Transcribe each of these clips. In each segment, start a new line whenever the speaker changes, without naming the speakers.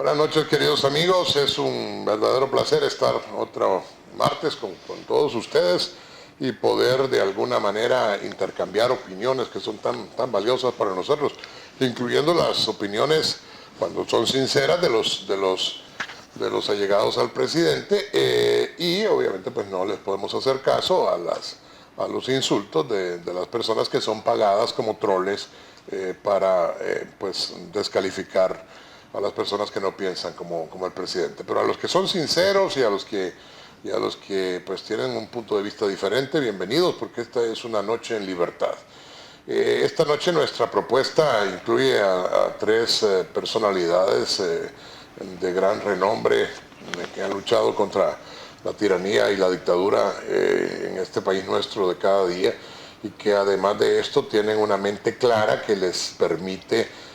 Buenas noches, queridos amigos. Es un verdadero placer estar otro martes con todos ustedes y poder de alguna manera intercambiar opiniones que son tan valiosas para nosotros, incluyendo las opiniones, cuando son sinceras, de los allegados al presidente, y obviamente pues no les podemos hacer caso a los insultos de las personas que son pagadas como troles para pues descalificar a las personas que no piensan como el presidente. Pero a los que son sinceros y a los que pues tienen un punto de vista diferente, bienvenidos, porque esta es una noche en libertad. Esta noche nuestra propuesta incluye a tres personalidades de gran renombre que han luchado contra la tiranía y la dictadura en este país nuestro de cada día, y que además de esto tienen una mente clara que les permite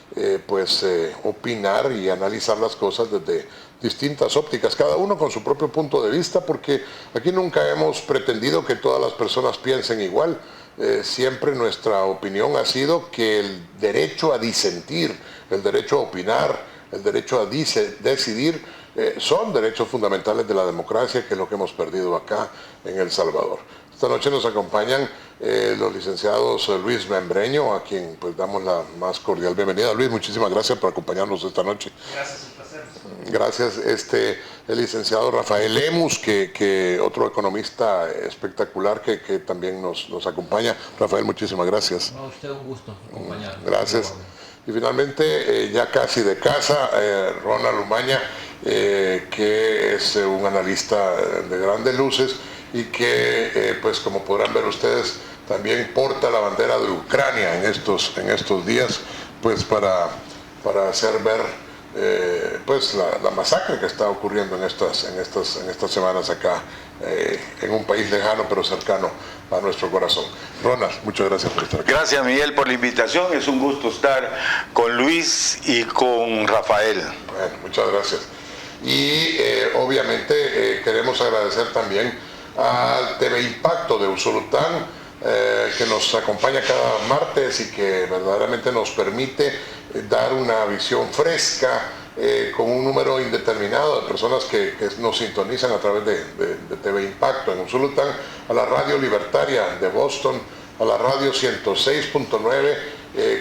opinar y analizar las cosas desde distintas ópticas, cada uno con su propio punto de vista, porque aquí nunca hemos pretendido que todas las personas piensen igual. Siempre nuestra opinión ha sido que el derecho a disentir, el derecho a opinar, el derecho a decidir son derechos fundamentales de la democracia, que es lo que hemos perdido acá en El Salvador. Esta noche nos acompañan los licenciados Luis Membreño, a quien pues damos la más cordial bienvenida. Luis, muchísimas gracias por acompañarnos esta noche.
Gracias, un placer.
Gracias. El licenciado Rafael Lemus, que otro economista espectacular que también nos acompaña. Rafael, muchísimas gracias.
A usted un gusto acompañarnos.
Gracias. Y finalmente, ya casi de casa, Ronald Umaña, que es un analista de grandes luces y que, pues como podrán ver ustedes, también porta la bandera de Ucrania en estos días, pues para hacer ver pues la masacre que está ocurriendo en estas semanas acá, en un país lejano pero cercano a nuestro corazón. Ronald, muchas gracias por estar aquí.
Gracias, Miguel, por la invitación. Es un gusto estar con Luis y con Rafael.
Bueno, muchas gracias. Y obviamente queremos agradecer también al TV Impacto de Usulután, que nos acompaña cada martes y que verdaderamente nos permite dar una visión fresca con un número indeterminado de personas que nos sintonizan a través de TV Impacto en Usulután, a la Radio Libertaria de Boston, a la Radio 106.9,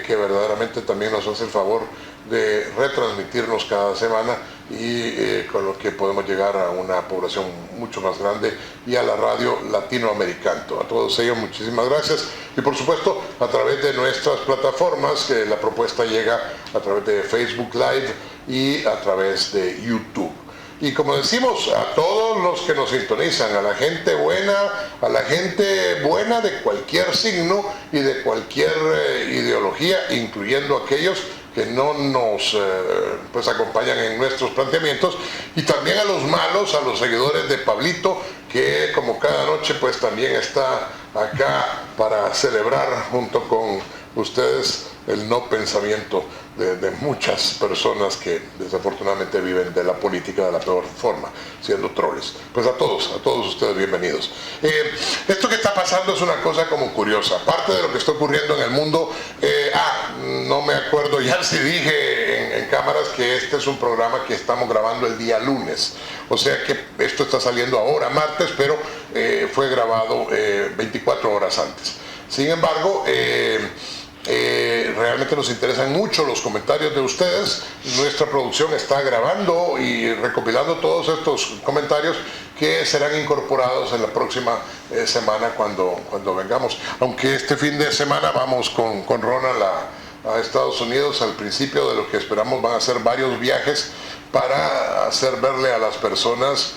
que verdaderamente también nos hace el favor de retransmitirnos cada semana y con lo que podemos llegar a una población mucho más grande, y a la radio latinoamericana. A todos ellos muchísimas gracias, y por supuesto a través de nuestras plataformas, que la propuesta llega a través de Facebook Live y a través de YouTube. Y como decimos, a todos los que nos sintonizan, a la gente buena de cualquier signo y de cualquier ideología, incluyendo aquellos que no nos pues acompañan en nuestros planteamientos, y también a los malos, a los seguidores de Pablito, que como cada noche pues también está acá para celebrar junto con ustedes el no pensamiento de muchas personas que desafortunadamente viven de la política de la peor forma, siendo troles. Pues a todos ustedes bienvenidos. Esto que está pasando es una cosa como curiosa, parte de lo que está ocurriendo en el mundo. No me acuerdo ya si dije en cámaras que este es un programa que estamos grabando el día lunes, o sea que esto está saliendo ahora martes, pero fue grabado 24 horas antes. Sin embargo, realmente nos interesan mucho los comentarios de ustedes. Nuestra producción está grabando y recopilando todos estos comentarios, que serán incorporados en la próxima semana cuando vengamos, aunque este fin de semana vamos con Ronald a Estados Unidos. Al principio de lo que esperamos van a ser varios viajes para hacer verle a las personas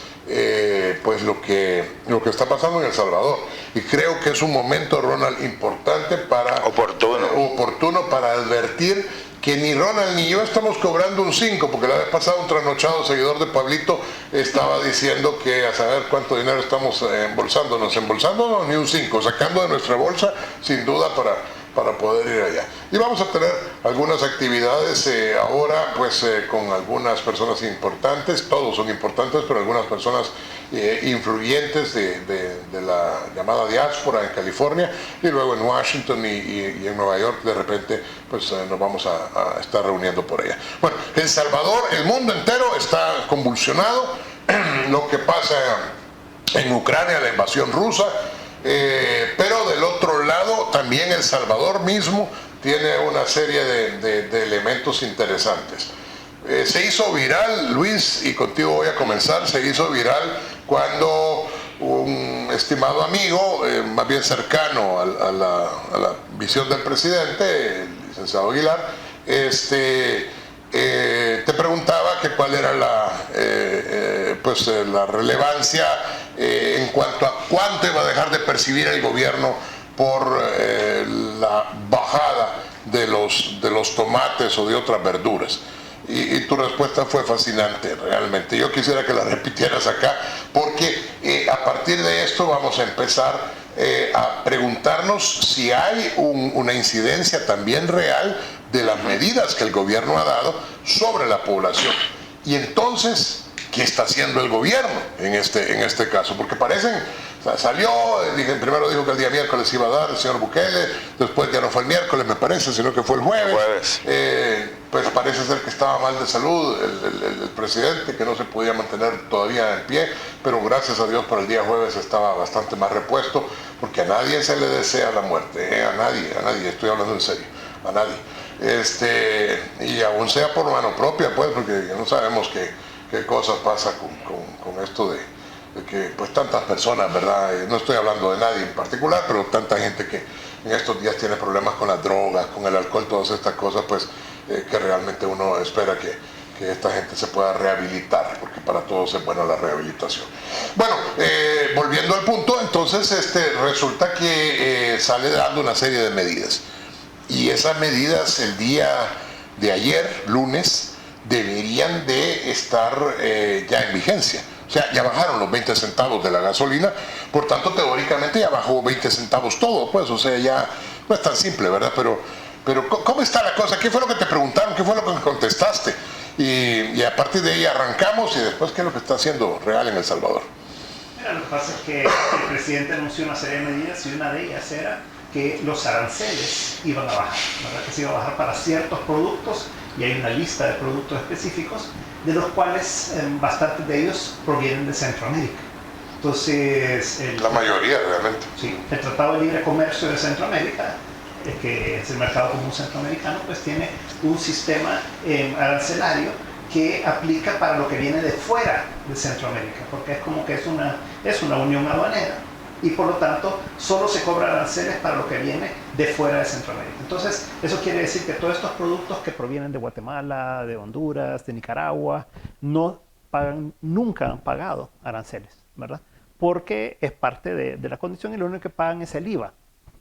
pues lo que está pasando en El Salvador, y creo que es un momento, Ronald, importante oportuno para advertir que ni Ronald ni yo estamos cobrando un 5, porque la vez pasada un trasnochado seguidor de Pablito estaba diciendo que a saber cuánto dinero estamos embolsándonos ni un 5, sacando de nuestra bolsa sin duda para poder ir allá. Y vamos a tener algunas actividades ahora, pues con algunas personas importantes, todos son importantes, pero algunas personas influyentes de la llamada diáspora en California, y luego en Washington y en Nueva York de repente pues nos vamos a estar reuniendo por allá. Bueno, El Salvador, el mundo entero está convulsionado, lo que pasa en Ucrania, la invasión rusa, pero del otro lado también El Salvador mismo tiene una serie de elementos interesantes. Se hizo viral, Luis, y contigo voy a comenzar, se hizo viral cuando un estimado amigo, más bien cercano a la visión del presidente, el licenciado Aguilar, te preguntaba que cuál era la relevancia en cuanto a cuánto iba a dejar de percibir el gobierno por la bajada de los tomates o de otras verduras. Y tu respuesta fue fascinante, realmente. Yo quisiera que la repitieras acá, porque a partir de esto vamos a empezar a preguntarnos si hay una incidencia también real de las medidas que el gobierno ha dado sobre la población. Y entonces, ¿qué está haciendo el gobierno en este caso? Porque salió, primero dijo que el día miércoles iba a dar el señor Bukele, después ya no fue el miércoles, me parece, sino que fue el jueves. Pues parece ser que estaba mal de salud el presidente, que no se podía mantener todavía en pie, pero gracias a Dios para el día jueves estaba bastante más repuesto, porque a nadie se le desea la muerte, a nadie, estoy hablando en serio, a nadie. Y aún sea por mano propia, pues, porque no sabemos qué cosas pasa con esto de que pues tantas personas, ¿verdad? No estoy hablando de nadie en particular, pero tanta gente que en estos días tiene problemas con las drogas, con el alcohol, todas estas cosas, pues que realmente uno espera que esta gente se pueda rehabilitar, porque para todos es buena la rehabilitación. Bueno, volviendo al punto, entonces resulta que sale dando una serie de medidas. Y esas medidas el día de ayer, lunes, deberían de estar ya en vigencia. O sea, ya bajaron los 20 centavos de la gasolina, por tanto, teóricamente ya bajó 20 centavos todo, pues, o sea, ya no es tan simple, ¿verdad? Pero ¿cómo está la cosa? ¿Qué fue lo que te preguntaron? ¿Qué fue lo que contestaste? Y a partir de ahí arrancamos, y después, ¿qué es lo que está haciendo real en El Salvador?
Mira, lo que pasa es que el presidente anunció una serie de medidas, y una de ellas era que los aranceles iban a bajar, ¿verdad? Que se iba a bajar para ciertos productos, y hay una lista de productos específicos, de los cuales bastantes de ellos provienen de Centroamérica. Entonces,
la mayoría realmente.
Sí, el Tratado de Libre Comercio de Centroamérica, que es el mercado común centroamericano, pues tiene un sistema arancelario que aplica para lo que viene de fuera de Centroamérica, porque es como que es una unión aduanera, y por lo tanto solo se cobran aranceles para lo que viene de fuera de Centroamérica. Entonces, eso quiere decir que todos estos productos que provienen de Guatemala, de Honduras, de Nicaragua, nunca han pagado aranceles, ¿verdad? Porque es parte de la condición, y lo único que pagan es el IVA.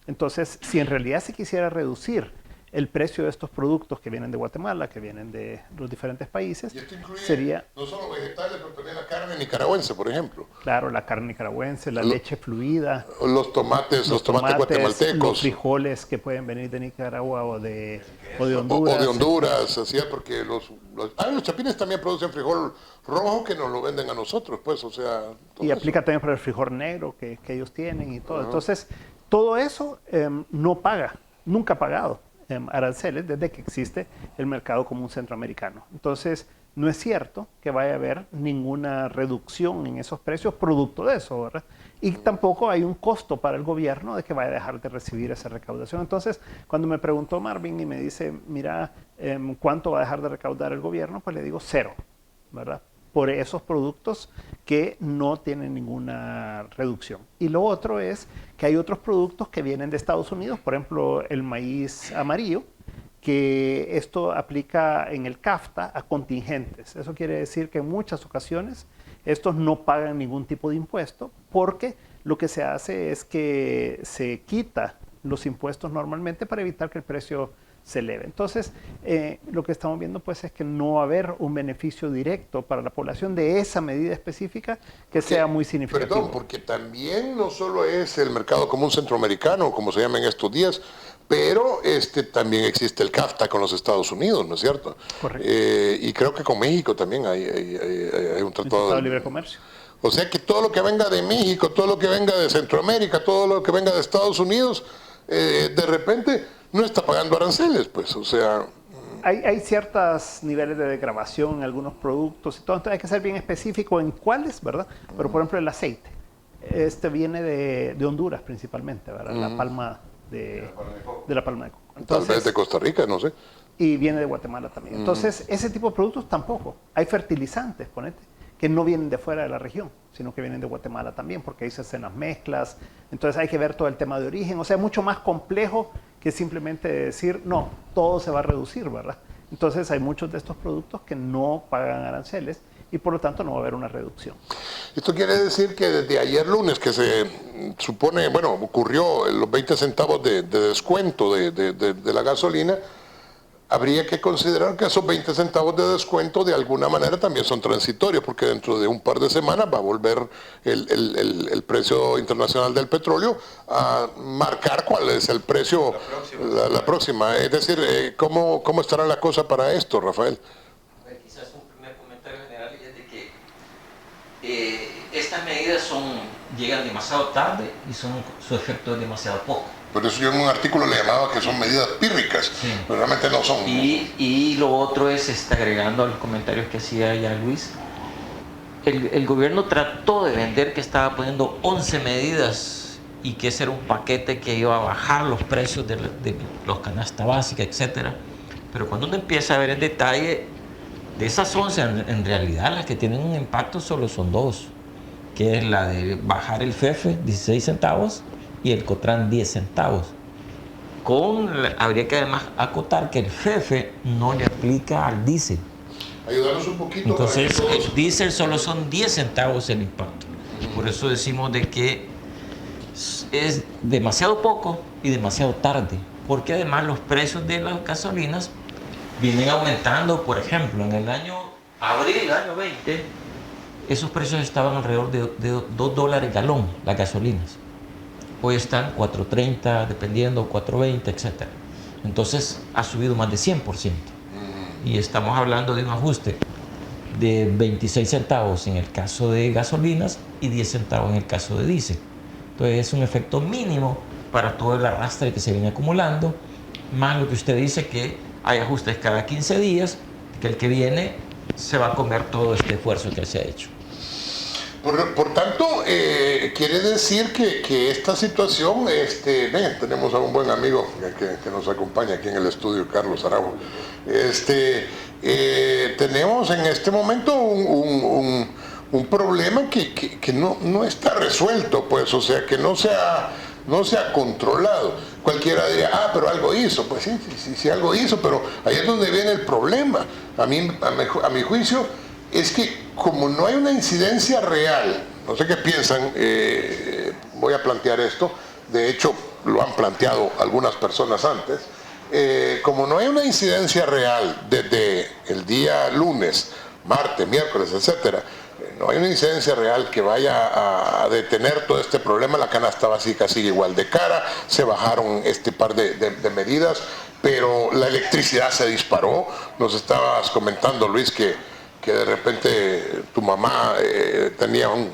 Entonces, si en realidad se quisiera reducir el precio de estos productos que vienen de Guatemala, que vienen de los diferentes países,
y esto incluye
sería
no solo vegetales, pero también la carne nicaragüense, por ejemplo.
Claro, la carne nicaragüense, la leche fluida,
los tomates guatemaltecos,
los frijoles que pueden venir de Nicaragua o de Honduras.
O de Honduras, así es, porque los chapines también producen frijol rojo que nos lo venden a nosotros, pues, o sea.
Y aplica también para el frijol negro que ellos tienen y todo. Entonces, todo eso no paga, nunca ha pagado aranceles desde que existe el mercado común centroamericano. Entonces, no es cierto que vaya a haber ninguna reducción en esos precios producto de eso, ¿verdad? Y tampoco hay un costo para el gobierno de que vaya a dejar de recibir esa recaudación. Entonces, cuando me preguntó Marvin y me dice, mira, ¿cuánto va a dejar de recaudar el gobierno? Pues le digo 0, ¿verdad? Por esos productos que no tienen ninguna reducción. Y lo otro es que hay otros productos que vienen de Estados Unidos, por ejemplo, el maíz amarillo, que esto aplica en el CAFTA a contingentes. Eso quiere decir que en muchas ocasiones estos no pagan ningún tipo de impuesto, porque lo que se hace es que se quita los impuestos normalmente para evitar que el precio se eleve. Entonces, lo que estamos viendo pues es que no va a haber un beneficio directo para la población de esa medida específica que sea muy significativo.
Perdón, porque también no solo es el mercado común centroamericano, como se llama en estos días, pero también existe el CAFTA con los Estados Unidos, ¿no es cierto?
Correcto.
Y creo que con México también hay un tratado
de libre comercio.
O sea que todo lo que venga de México, todo lo que venga de Centroamérica, todo lo que venga de Estados Unidos, de repente no está pagando aranceles, pues, o sea...
Hay ciertos niveles de degradación en algunos productos y todo, entonces hay que ser bien específico en cuáles, ¿verdad? Pero por ejemplo el aceite, viene de Honduras principalmente, ¿verdad? La palma de la palma de coco. Entonces,
tal vez de Costa Rica, no sé.
Y viene de Guatemala también. Entonces, ese tipo de productos tampoco. Hay fertilizantes, ponete, que no vienen de fuera de la región, sino que vienen de Guatemala también, porque ahí se hacen las mezclas. Entonces hay que ver todo el tema de origen. O sea, mucho más complejo que simplemente decir, no, todo se va a reducir, ¿verdad? Entonces hay muchos de estos productos que no pagan aranceles y por lo tanto no va a haber una reducción.
Esto quiere decir que desde ayer lunes, que se supone, bueno, ocurrió los 20 centavos de descuento de la gasolina, habría que considerar que esos 20 centavos de descuento de alguna manera también son transitorios, porque dentro de un par de semanas va a volver el precio internacional del petróleo a marcar cuál es el precio la próxima. Es decir, ¿cómo estará la cosa para esto, Rafael?
Quizás un primer comentario general es de que estas medidas llegan demasiado tarde y su efecto es demasiado poco.
Por eso yo en un artículo le llamaba que son medidas pírricas, sí, pero realmente no son.
Y lo otro es, agregando a los comentarios que hacía ya Luis, el gobierno trató de vender que estaba poniendo 11 medidas y que ese era un paquete que iba a bajar los precios de los canasta básica, etc. Pero cuando uno empieza a ver en detalle, de esas 11, en realidad las que tienen un impacto solo son dos, que es la de bajar el FEFE 16 centavos y el COTRAN 10 centavos. Habría que además acotar que el FEFE no le aplica al diésel.
Ayudarnos un poquito.
Entonces, el diésel solo son 10 centavos el impacto. Por eso decimos de que es demasiado poco y demasiado tarde, porque además los precios de las gasolinas vienen aumentando. Por ejemplo, en el año abril, año 20, esos precios estaban alrededor de $2 el galón, las gasolinas. Hoy están 4.30, dependiendo, 4.20, etc. Entonces ha subido más de 100%. Y estamos hablando de un ajuste de 26 centavos en el caso de gasolinas y 10 centavos en el caso de diésel. Entonces es un efecto mínimo para todo el arrastre que se viene acumulando, más lo que usted dice que hay ajustes cada 15 días, que el que viene se va a comer todo este esfuerzo que se ha hecho.
Por tanto, quiere decir que esta situación, tenemos a un buen amigo que nos acompaña aquí en el estudio, Carlos Araujo. Tenemos en este momento un problema que no está resuelto, pues, o sea, que no se ha controlado. Cualquiera diría, pero algo hizo. Pues sí, algo hizo, pero ahí es donde viene el problema. A mi juicio, es que como no hay una incidencia real, no sé qué piensan, voy a plantear esto, de hecho lo han planteado algunas personas antes, como no hay una incidencia real desde el día lunes, martes, miércoles, etcétera, no hay una incidencia real que vaya a detener todo este problema. La canasta básica sigue igual de cara, se bajaron este par de medidas, pero la electricidad se disparó. Nos estabas comentando, Luis, que de repente tu mamá tenía un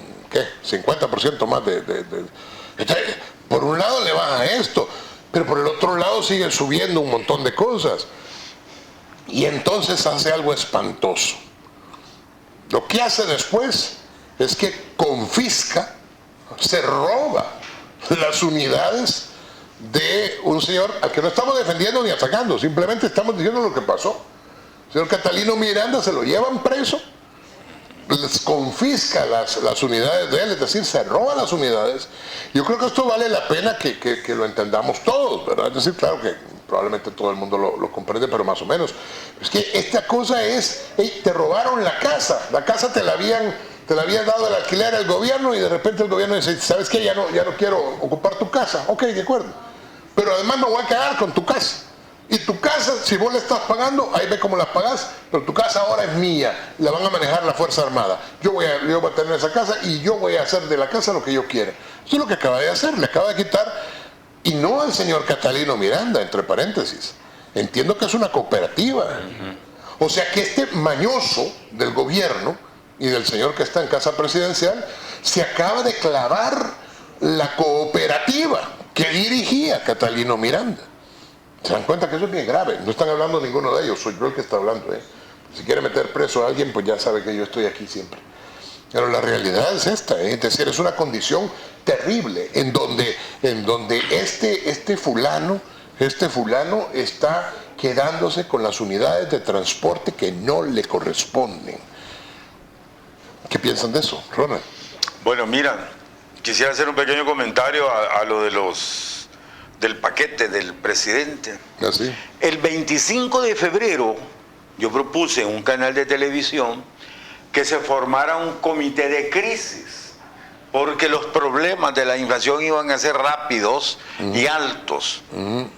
50% más Entonces, por un lado le baja esto, pero por el otro lado sigue subiendo un montón de cosas. Y entonces hace algo espantoso. Lo que hace después es que confisca, se roba las unidades de un señor al que no estamos defendiendo ni atacando, simplemente estamos diciendo lo que pasó. El señor Catalino Miranda se lo llevan preso, les confisca las unidades de él, es decir, se roba las unidades. Yo creo que esto vale la pena que lo entendamos todos, ¿verdad? Es decir, claro que probablemente todo el mundo lo comprende, pero más o menos. Es que esta cosa es, te robaron la casa te la habían dado al alquiler al gobierno y de repente el gobierno dice, ¿sabes qué? Ya no quiero ocupar tu casa. Ok, de acuerdo. Pero además me voy a quedar con tu casa. Y tu casa, si vos le estás pagando, ahí ve cómo la pagás, pero tu casa ahora es mía, la van a manejar la Fuerza Armada. Yo voy a tener esa casa y yo voy a hacer de la casa lo que yo quiera. Eso es lo que acaba de hacer, le acaba de quitar Y no al señor Catalino Miranda, entre paréntesis. Entiendo que es una cooperativa. O sea que este mañoso del gobierno y del señor que está en casa presidencial se acaba de clavar la cooperativa que dirigía Catalino Miranda. ¿Se dan cuenta que eso es bien grave? No están hablando ninguno de ellos, soy yo el que está hablando. Si quiere meter preso a alguien, pues ya sabe que yo estoy aquí siempre. Pero la realidad es esta, es decir, es una condición terrible en donde este fulano está quedándose con las unidades de transporte que no le corresponden. ¿Qué piensan de eso, Ronald?
Bueno, mira, quisiera hacer un pequeño comentario a lo del paquete del presidente.
¿Así?
El 25 de febrero yo propuse en un canal de televisión que se formara un comité de crisis, porque los problemas de la inflación iban a ser rápidos y altos.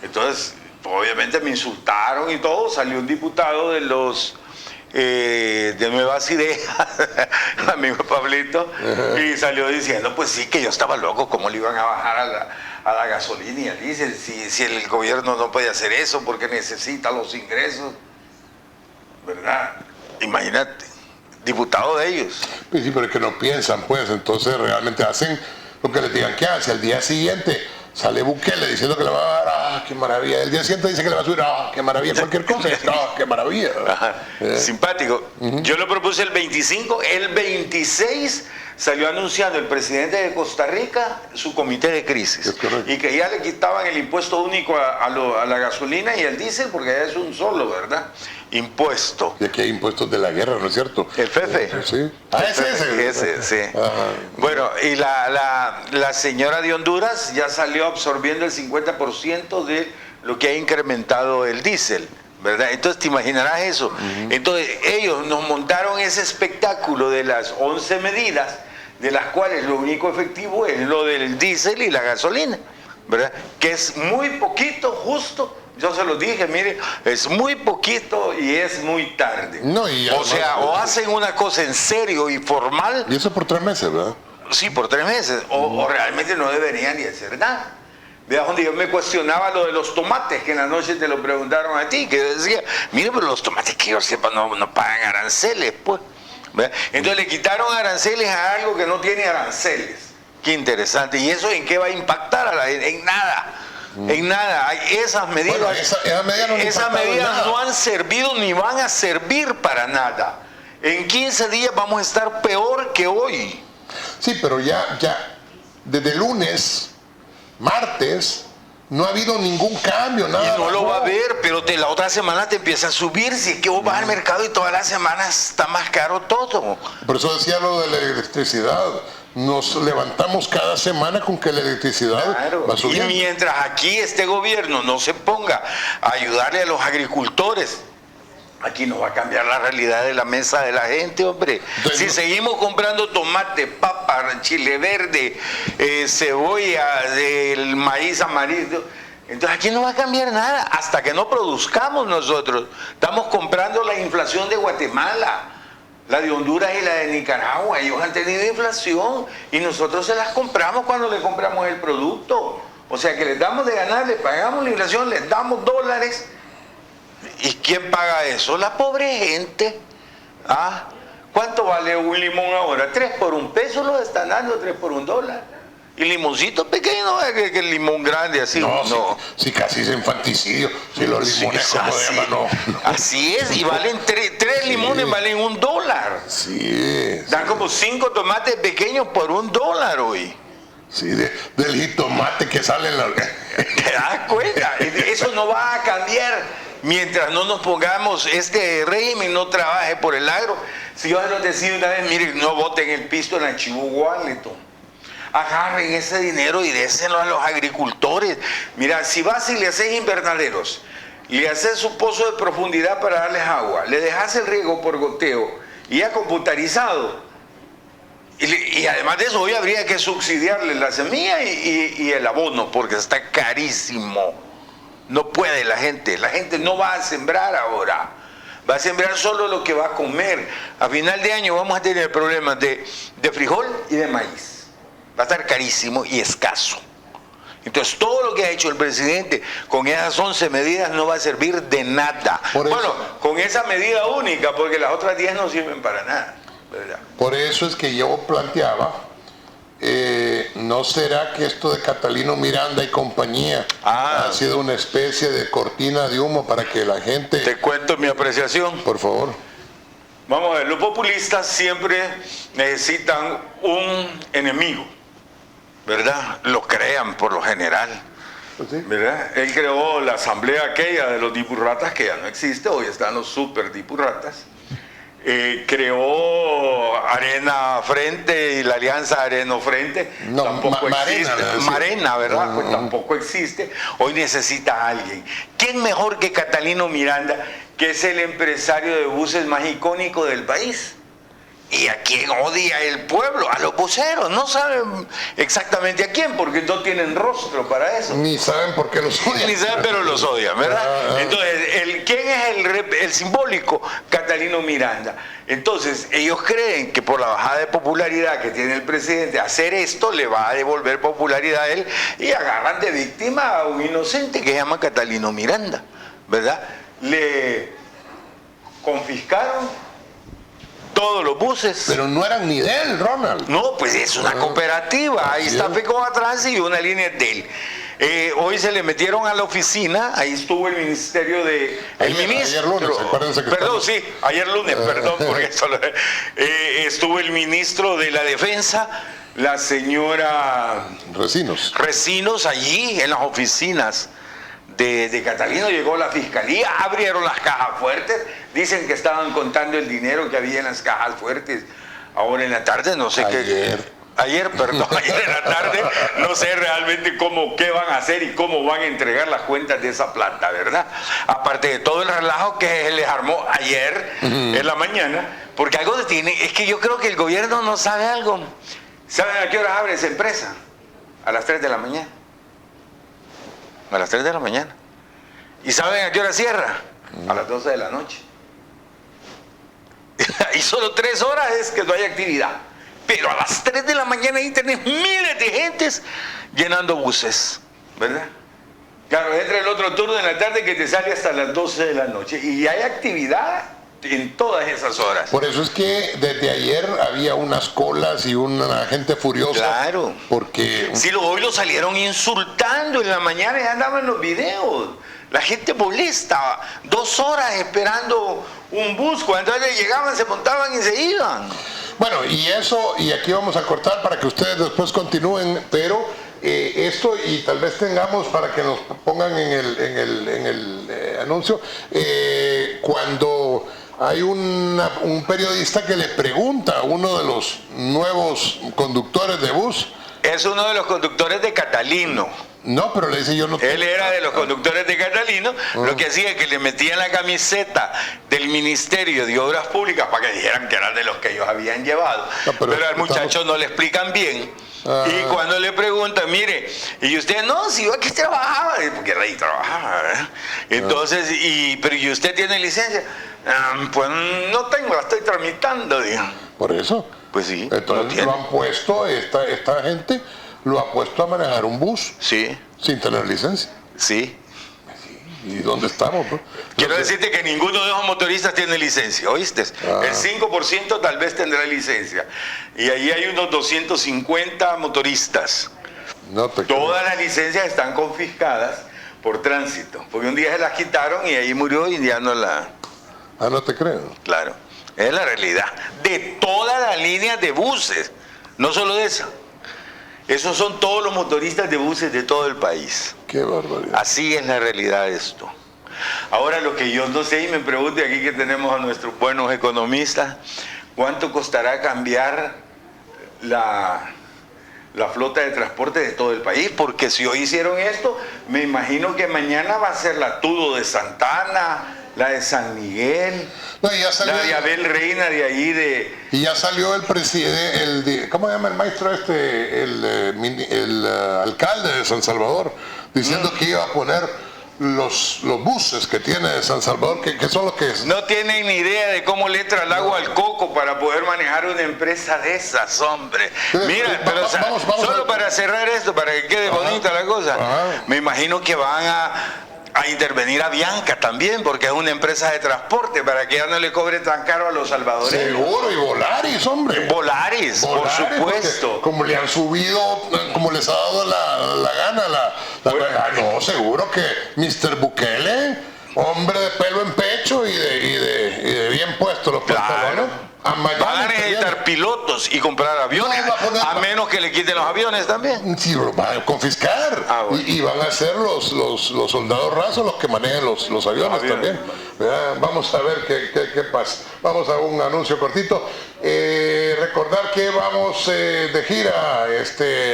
Entonces, obviamente me insultaron y todo. Salió un diputado de los de Nuevas Ideas, amigo Pablito, y salió diciendo, pues sí, que yo estaba loco, cómo le iban a bajar a la gasolina y al diésel, si el gobierno no puede hacer eso porque necesita los ingresos, ¿verdad? Imagínate, diputado de ellos.
Sí, pero es que no piensan, pues, entonces realmente hacen lo que les digan que hace. Al día siguiente sale Bukele diciendo que le va a dar, qué maravilla. El día siguiente dice que le va a subir, qué maravilla, cualquier cosa, qué maravilla.
Simpático. Yo lo propuse el 25, el 26 salió anunciando el presidente de Costa Rica su comité de crisis. Y que ya le quitaban el impuesto único a la gasolina y el diésel, porque ya es un solo, ¿verdad? Impuesto.
Y aquí hay impuestos de la guerra, ¿no es cierto?
El FEFE.
Sí.
Ese, sí. Bueno, y la señora de Honduras ya salió absorbiendo el 50% de lo que ha incrementado el diésel, ¿verdad? Entonces te imaginarás eso. Entonces ellos nos montaron ese espectáculo de las 11 medidas, de las cuales lo único efectivo es lo del diésel y la gasolina, ¿verdad? Que es muy poquito, justo. Yo se lo dije, mire, es muy poquito y es muy tarde.
No, y
o sea, o hacen una cosa en serio y formal.
Y eso por 3 meses, ¿verdad?
Sí, por 3 meses. O realmente no deberían ni hacer nada. Veas donde yo me cuestionaba lo de los tomates, que en la noche te lo preguntaron a ti, que decía, mire, pero los tomates que yo sepa no pagan aranceles, pues. ¿Verdad? Entonces le quitaron aranceles a algo que no tiene aranceles. Qué interesante. ¿Y eso en qué va a impactar a la gente? En nada. En nada. Esas medidas,
bueno, esas medidas
no han servido ni van a servir para nada. En 15 días vamos a estar peor que hoy.
Sí, pero ya desde lunes, martes, no ha habido ningún cambio, nada.
Y no lo va a haber, pero la otra semana te empieza a subir. Si es que vos vas al mercado y todas las semanas está más caro todo.
Por eso decía lo de la electricidad. Nos levantamos cada semana con que la electricidad va subiendo.
Y mientras aquí este gobierno no se ponga a ayudarle a los agricultores, aquí no va a cambiar la realidad de la mesa de la gente, hombre. Entonces, si seguimos comprando tomate, papa, chile verde, cebolla, el maíz amarillo, entonces aquí no va a cambiar nada hasta que no produzcamos nosotros. Estamos comprando la inflación de Guatemala, la de Honduras y la de Nicaragua. Ellos han tenido inflación y nosotros se las compramos cuando le compramos el producto. O sea que les damos de ganar, les pagamos la inflación, les damos dólares. ¿Y quién paga eso? La pobre gente. ¿Cuánto vale un limón ahora? 3 por $1 los están dando, 3 por $1. Y limoncito pequeño, no es que el limón grande así.
No. Si casi es infanticidio. Si los limones no.
Así es, y valen 3 limones valen $1.
Sí.
Dan como 5 tomates pequeños por $1 hoy.
Sí, del jitomate que sale en la...
¿Te das cuenta? Eso no va a cambiar mientras no nos pongamos, este régimen no trabaje por el agro. Si yo se lo decía una vez, miren, no boten el pisto en Archivo Walleton. Agarren ese dinero y déselo a los agricultores. Mira, si vas y le haces invernaderos, le haces un pozo de profundidad para darles agua, le dejas el riego por goteo y ya computarizado, y además de eso hoy habría que subsidiarle la semilla y el abono, porque está carísimo. No puede la gente no va a sembrar ahora, va a sembrar solo lo que va a comer. A final de año vamos a tener problemas de frijol y de maíz. Va a estar carísimo y escaso. Entonces todo lo que ha hecho el presidente con esas 11 medidas no va a servir de nada. Bueno, con esa medida única, porque las otras 10 no sirven para nada, ¿verdad?
Por eso es que yo planteaba, ¿no será que esto de Catalino Miranda y compañía ha sido una especie de cortina de humo para que la gente...
Te cuento mi apreciación.
Por favor.
Vamos a ver, los populistas siempre necesitan un enemigo, ¿verdad? Lo crean por lo general, ¿verdad? Él creó la asamblea aquella de los dipurratas, que ya no existe, hoy están los super dipurratas. Creó Arena Frente y la alianza Areno Frente, tampoco existe. Marena, ¿verdad? Pues tampoco existe. Hoy necesita a alguien. ¿Quién mejor que Catalino Miranda, que es el empresario de buses más icónico del país? ¿Y a quién odia el pueblo? A los buceros. No saben exactamente a quién, porque no tienen rostro para eso.
Ni saben por qué los odian.
Ni saben, pero los odian, ¿verdad? Entonces, ¿quién es el simbólico? Catalino Miranda. Entonces, ellos creen que por la bajada de popularidad que tiene el presidente, hacer esto le va a devolver popularidad a él, y agarran de víctima a un inocente que se llama Catalino Miranda, ¿verdad? Le confiscaron todos los buses.
Pero no eran ni de él, Ronald.
No, pues es una cooperativa. Ahí está Fecoa atrás y una línea de él. Hoy se le metieron a la oficina, ahí estuvo el ministerio de...
Ayer lunes, acuérdense que
perdón, sí, ayer lunes, perdón, porque estuvo el ministro de la Defensa, la señora... Recinos, allí en las oficinas de Catalino. Llegó la fiscalía, abrieron las cajas fuertes, dicen que estaban contando el dinero que había en las cajas fuertes. Ahora en la tarde, no sé qué... Ayer en la tarde, no sé realmente qué van a hacer y cómo van a entregar las cuentas de esa plata, ¿verdad? Aparte de todo el relajo que les armó ayer en la mañana, porque algo es que yo creo que el gobierno no sabe algo. ¿Saben a qué hora abre esa empresa? A las 3 de la mañana. A las 3 de la mañana. ¿Y saben a qué hora cierra? A las 12 de la noche. Y solo 3 horas es que no hay actividad. Pero a las 3 de la mañana ahí tenés miles de gentes llenando buses, ¿verdad? Claro, entra el otro turno en la tarde que te sale hasta las 12 de la noche. Y hay actividad en todas esas horas.
Por eso es que desde ayer había unas colas y una gente furiosa.
Claro.
Porque...
Sí, hoy lo salieron insultando en la mañana, ya andaban los videos. La gente molesta, 2 horas esperando un bus. Cuando llegaban, se montaban y se iban.
Bueno, y aquí vamos a cortar para que ustedes después continúen, pero esto, y tal vez tengamos para que nos pongan en el anuncio, cuando hay un periodista que le pregunta a uno de los nuevos conductores de bus.
Es uno de los conductores de Catalino.
No, pero le dice yo no.
Él era de los conductores de Catalino. Lo que hacía es que le metían la camiseta del Ministerio de Obras Públicas para que dijeran que eran de los que ellos habían llevado. No, pero al muchacho no le explican bien. Y cuando le preguntan, mire, y usted, no, si yo aquí trabajaba, porque ahí trabajaba, ¿verdad? Entonces, pero ¿y usted tiene licencia? Pues no tengo, la estoy tramitando, digo.
Por eso.
Pues sí.
Entonces lo han puesto, esta gente lo ha puesto a manejar un bus.
Sí.
Sin tener licencia.
Sí.
¿Y dónde estamos? Pues?
Quiero decirte que ninguno de esos motoristas tiene licencia, ¿oíste? El 5% tal vez tendrá licencia. Y ahí hay unos 250 motoristas.
No te
Todas las licencias están confiscadas por tránsito. Porque un día se las quitaron y ahí murió y ya no la...
no te creo.
Claro, es la realidad. De todas las líneas de buses, no solo de esa. Esos son todos los motoristas de buses de todo el país.
Qué barbaridad.
Así es la realidad de esto. Ahora lo que yo no sé, y me pregunto aquí que tenemos a nuestros buenos economistas, ¿cuánto costará cambiar la flota de transporte de todo el país? Porque si hoy hicieron esto, me imagino que mañana va a ser la Tudo de Santana, la de San Miguel, la de Abel Reina de allí de...
Y ya salió el presidente, ¿cómo se llama el maestro el alcalde de San Salvador, diciendo que iba a poner los buses que tiene de San Salvador, que son los que...
No tienen ni idea de cómo le entra el agua al coco para poder manejar una empresa de esas, hombre. Mira, pero solo para cerrar esto, para que quede bonita la cosa, me imagino que van a intervenir a Bianca también, porque es una empresa de transporte, para que ya no le cobre tan caro a los salvadoreños.
Seguro, y Volaris, hombre.
Volaris, por supuesto.
Como le han subido, como les ha dado la gana, no, seguro que Mr. Bukele, hombre de pelo en pecho y de bien puesto los pantalones.
Van a necesitar pilotos y comprar aviones, a menos que le quiten los aviones también.
Sí, lo van a confiscar. Bueno. y van a ser los soldados rasos los que manejen los aviones también. Vamos a ver qué pasa. Vamos a un anuncio cortito. Recordar que vamos de gira.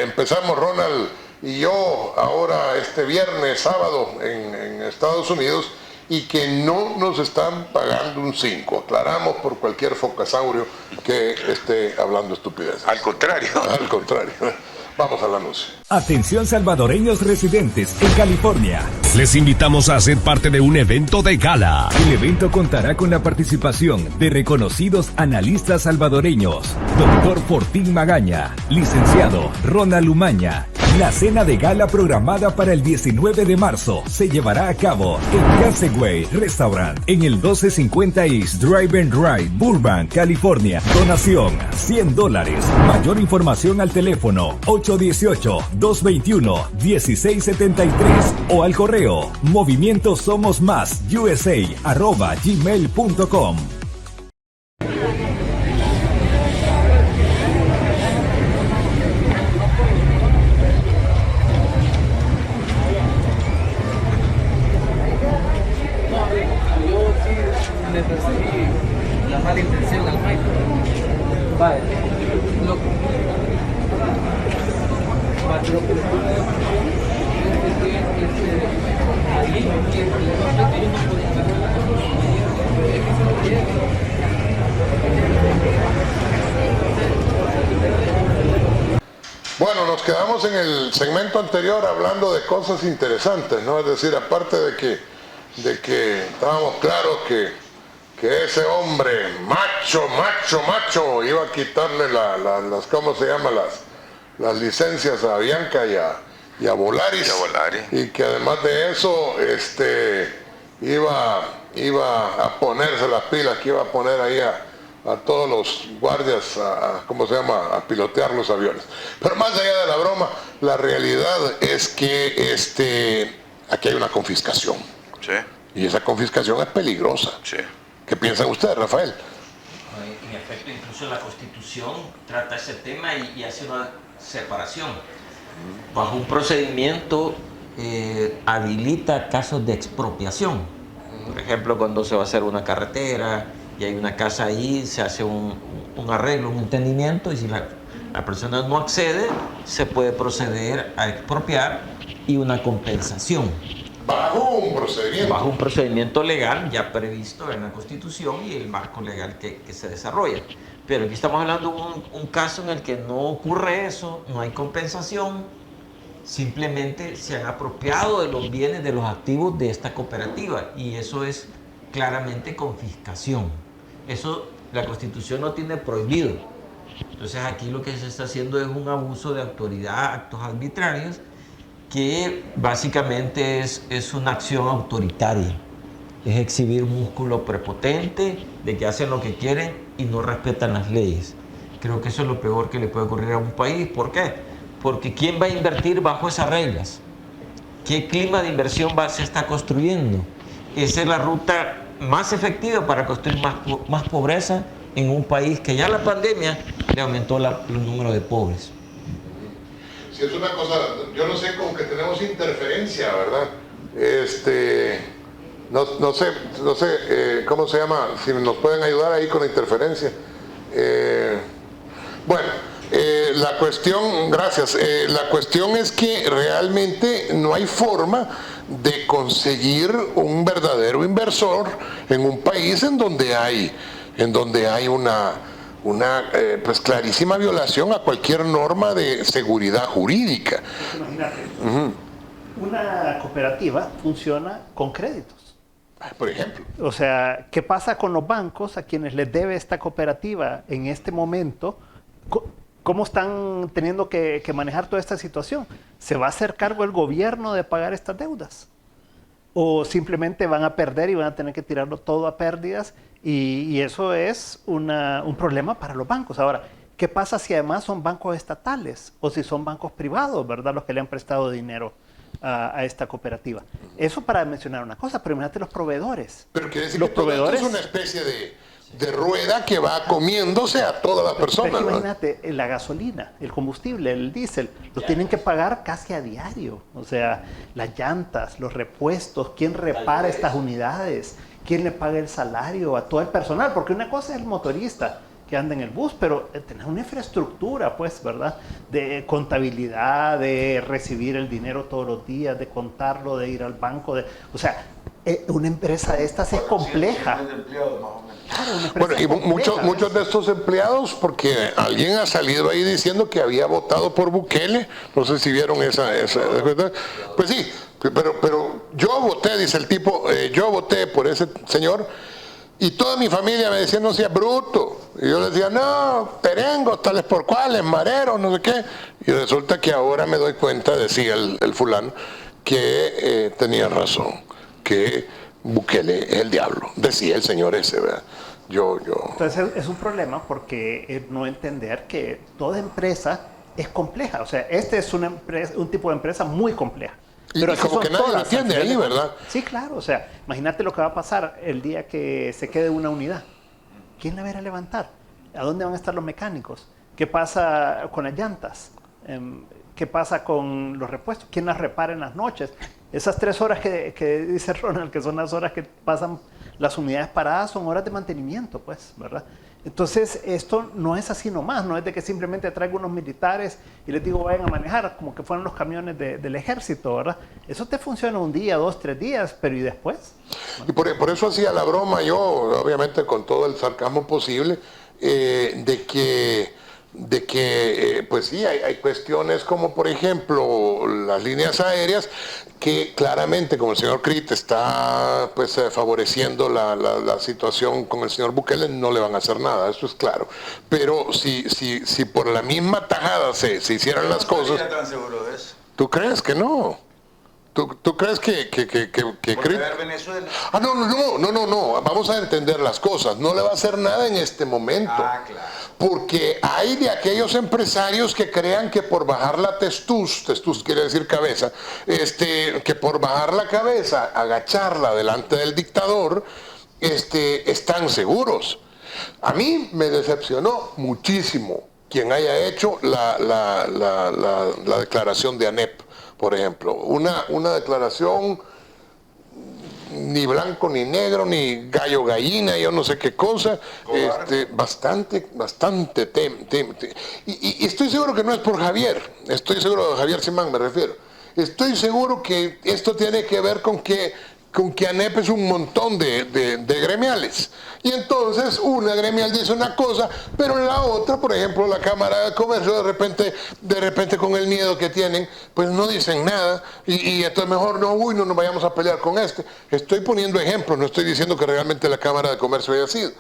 Empezamos Ronald y yo ahora este viernes, sábado en Estados Unidos. Y que no nos están pagando un 5. Aclaramos por cualquier focasaurio que esté hablando estupidez.
Al contrario.
Al contrario. Vamos al anuncio.
Atención salvadoreños residentes en California.
Les invitamos a ser parte de un evento de gala.
El evento contará con la participación de reconocidos analistas salvadoreños. Doctor Fortín Magaña, licenciado Ronald Umaña. La cena de gala programada para el 19 de marzo se llevará a cabo en Caseway Restaurant en el 1250 East Drive and Ride, Burbank, California. Donación $100. Mayor información al teléfono 818-221-1673 o al correo movimientosomosmás@gmail.com.
La mala intención al Mike. Vale. Lo que
Bueno, nos quedamos en el segmento anterior hablando de cosas interesantes, ¿no? Es decir, aparte de que estábamos claros que ese hombre macho iba a quitarle las ¿cómo se llama? Las licencias a Bianca y a Volaris. Y que además de eso iba a ponerse las pilas, que iba a poner ahí a todos los guardias ¿cómo se llama? A pilotear los aviones. Pero más allá de la broma, la realidad es que aquí hay una confiscación.
Sí.
Y esa confiscación es peligrosa.
Sí.
¿Qué piensan ustedes, Rafael?
En efecto, incluso la Constitución trata ese tema y hace una separación. Bajo un procedimiento habilita casos de expropiación. Por ejemplo, cuando se va a hacer una carretera y hay una casa ahí, se hace un arreglo, un entendimiento, y si la persona no accede, se puede proceder a expropiar y una compensación.
Bajo un procedimiento.
Bajo un procedimiento legal ya previsto en la Constitución y el marco legal que se desarrolla. Pero aquí estamos hablando de un caso en el que no ocurre eso, no hay compensación, simplemente se han apropiado de los bienes, de los activos de esta cooperativa, y eso es claramente confiscación. Eso la Constitución no tiene prohibido. Entonces aquí lo que se está haciendo es un abuso de autoridad, actos arbitrarios, que básicamente es una acción autoritaria, es exhibir un músculo prepotente de que hacen lo que quieren y no respetan las leyes. Creo que eso es lo peor que le puede ocurrir a un país. ¿Por qué? Porque ¿quién va a invertir bajo esas reglas? ¿Qué clima de inversión se está construyendo? Esa es la ruta más efectiva para construir más pobreza en un país que ya la pandemia le aumentó el número de pobres.
Si es una cosa, yo no sé, como que tenemos interferencia, ¿verdad? No sé, ¿cómo se llama? Si nos pueden ayudar ahí con la interferencia. La cuestión, gracias, la cuestión es que realmente no hay forma de conseguir un verdadero inversor en un país en donde hay una pues clarísima violación a cualquier norma de seguridad jurídica.
Imagínate, una cooperativa funciona con créditos.
Por ejemplo.
O sea, ¿qué pasa con los bancos a quienes les debe esta cooperativa en este momento? ¿Cómo están teniendo que manejar toda esta situación? ¿Se va a hacer cargo el gobierno de pagar estas deudas? ¿O simplemente van a perder y van a tener que tirarlo todo a pérdidas? Y eso es un problema para los bancos. Ahora, ¿qué pasa si además son bancos estatales o si son bancos privados, ¿verdad? Los que le han prestado dinero a esta cooperativa. Eso para mencionar una cosa, pero imagínate los proveedores.
Pero quiere decir
los
que todo esto
proveedores
es una especie de rueda que va comiéndose a todas las personas.
Pero imagínate, la gasolina, el combustible, el diésel, lo tienen que pagar casi a diario. O sea, las llantas, los repuestos, ¿quién repara estas unidades? ¿Quién le paga el salario a todo el personal? Porque una cosa es el motorista que anda en el bus, pero tener una infraestructura, pues, ¿verdad? De contabilidad, de recibir el dinero todos los días, de contarlo, de ir al banco, o sea, una empresa de estas es compleja. Claro,
bueno, y muchos de estos empleados, porque alguien ha salido ahí diciendo que había votado por Bukele, no sé si vieron esa pues sí, pero yo voté, dice el tipo, yo voté por ese señor, y toda mi familia me decía, no seas bruto. Y yo le decía, no, terengos, tales por cuales, mareros, no sé qué. Y resulta que ahora me doy cuenta, decía el fulano, que tenía razón, que Bukele es el diablo, decía el señor ese, ¿verdad?
Entonces es un problema porque no entender que toda empresa es compleja. O sea, este es un tipo de empresa muy compleja.
Pero como que nadie lo entiende ahí, ¿verdad?
Sí, claro. O sea, imagínate lo que va a pasar el día que se quede una unidad. ¿Quién la va a ir a levantar? ¿A dónde van a estar los mecánicos? ¿Qué pasa con las llantas? ¿Qué pasa con los repuestos? ¿Quién las repara en las noches? Esas 3 horas que dice Ronald, que son las horas que pasan las unidades paradas, son horas de mantenimiento, pues, ¿verdad? Entonces, esto no es así nomás, no es de que simplemente traigo unos militares y les digo vayan a manejar como que fueran los camiones del ejército, ¿verdad? Eso te funciona un día, 2, 3 días, pero ¿y después?
Y por eso hacía la broma yo, obviamente con todo el sarcasmo posible, de que pues sí, hay cuestiones como por ejemplo las líneas aéreas que claramente como el señor Crit está pues favoreciendo la situación con el señor Bukele, no le van a hacer nada, eso es claro, pero si por la misma tajada se hicieran las cosas.
No estaría tan seguro de eso.
¿Tú crees que no? ¿Tú crees que
ver Venezuela?
Ah, no, vamos a entender las cosas. No le va a hacer nada en este momento.
Ah, claro.
Porque hay de aquellos empresarios que crean que por bajar la testuz quiere decir cabeza, que por bajar la cabeza, agacharla delante del dictador, están seguros. A mí me decepcionó muchísimo quien haya hecho la declaración de ANEP. Por ejemplo, una declaración ni blanco ni negro, ni gallo gallina, yo no sé qué cosa, bastante y estoy seguro que no es por Javier, estoy seguro de Javier Simán me refiero, estoy seguro que esto tiene que ver con que ANEP es un montón de gremiales. Y entonces una gremial dice una cosa, pero la otra, por ejemplo, la Cámara de Comercio, de repente con el miedo que tienen, pues no dicen nada. Y entonces mejor no nos vayamos a pelear con este. Estoy poniendo ejemplos, no estoy diciendo que realmente la Cámara de Comercio haya sido.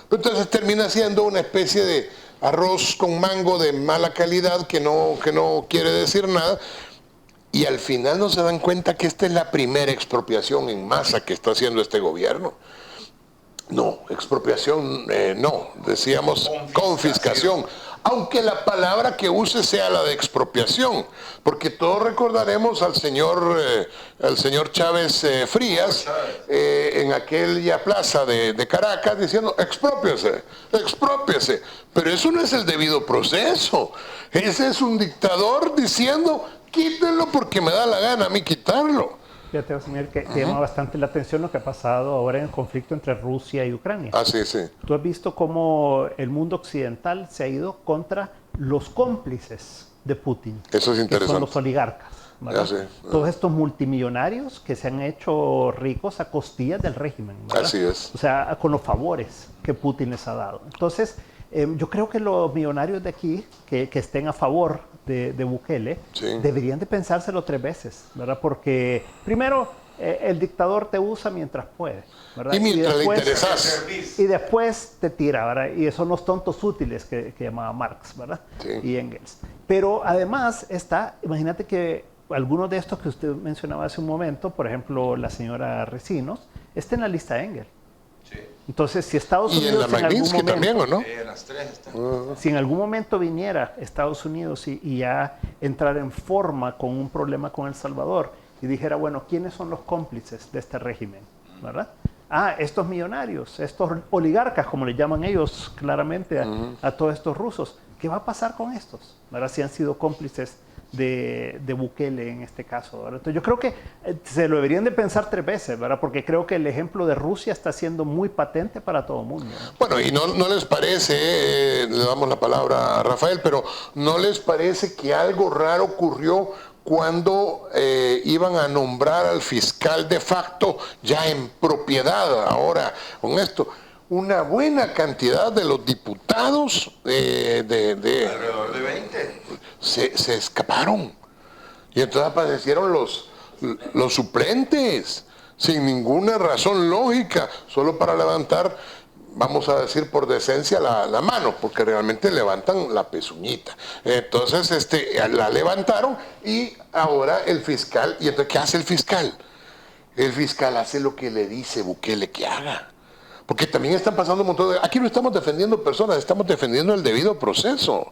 Pero entonces termina siendo una especie de arroz con mango de mala calidad que no quiere decir nada. Y al final no se dan cuenta que esta es la primera expropiación en masa que está haciendo este gobierno. No, expropiación no, decíamos confiscación. Aunque la palabra que use sea la de expropiación, porque todos recordaremos al señor Chávez Frías en aquella plaza de Caracas diciendo exprópiese, pero eso no es el debido proceso, ese es un dictador diciendo quítenlo porque me da la gana a mí quitarlo.
Fíjate, señor, que te llama bastante la atención lo que ha pasado ahora en el conflicto entre Rusia y Ucrania.
Ah, sí.
Tú has visto cómo el mundo occidental se ha ido contra los cómplices de Putin.
Eso es interesante.
Que son los oligarcas. Todos estos multimillonarios que se han hecho ricos a costillas del régimen. ¿verdad?
Así es.
O sea, con los favores que Putin les ha dado. Entonces, yo creo que los millonarios de aquí, que estén a favor de Bukele,
sí,
deberían de pensárselo 3 veces, ¿verdad? Porque, primero, el dictador te usa mientras puede, ¿verdad?
Y mientras
después,
le interesas.
y después te tira, ¿verdad? Y son los tontos útiles que llamaba Marx, ¿verdad?
Sí.
Y Engels. Pero además imagínate que algunos de estos que usted mencionaba hace un momento, por ejemplo, la señora Recinos, está en la lista de Engels.
Sí.
Entonces, si Estados
Y en
Unidos
la Magnitsky también, ¿o no?
Las tres están.
si en algún momento viniera Estados Unidos y ya entrar en forma con un problema con El Salvador y dijera, bueno, ¿quiénes son los cómplices de este régimen? ¿Verdad? Estos millonarios, estos oligarcas, como le llaman ellos claramente a todos estos rusos. ¿Qué va a pasar con estos? ¿Verdad? Si han sido cómplices de Bukele en este caso, ¿verdad? Entonces yo creo que se lo deberían de pensar 3 veces, ¿verdad? Porque creo que el ejemplo de Rusia está siendo muy patente para todo el mundo, ¿no?
Bueno, y no les parece, le damos la palabra a Rafael, pero ¿no les parece que algo raro ocurrió cuando iban a nombrar al fiscal de facto ya en propiedad ahora con esto? Una buena cantidad de los diputados
Alrededor de 20.
se escaparon. Y entonces aparecieron los suplentes, sin ninguna razón lógica, solo para levantar, vamos a decir por decencia, la mano, porque realmente levantan la pezuñita. Entonces la levantaron y ahora el fiscal, ¿y entonces qué hace el fiscal? El fiscal hace lo que le dice Bukele que haga. Porque también están pasando un montón de... Aquí no estamos defendiendo personas, estamos defendiendo el debido proceso.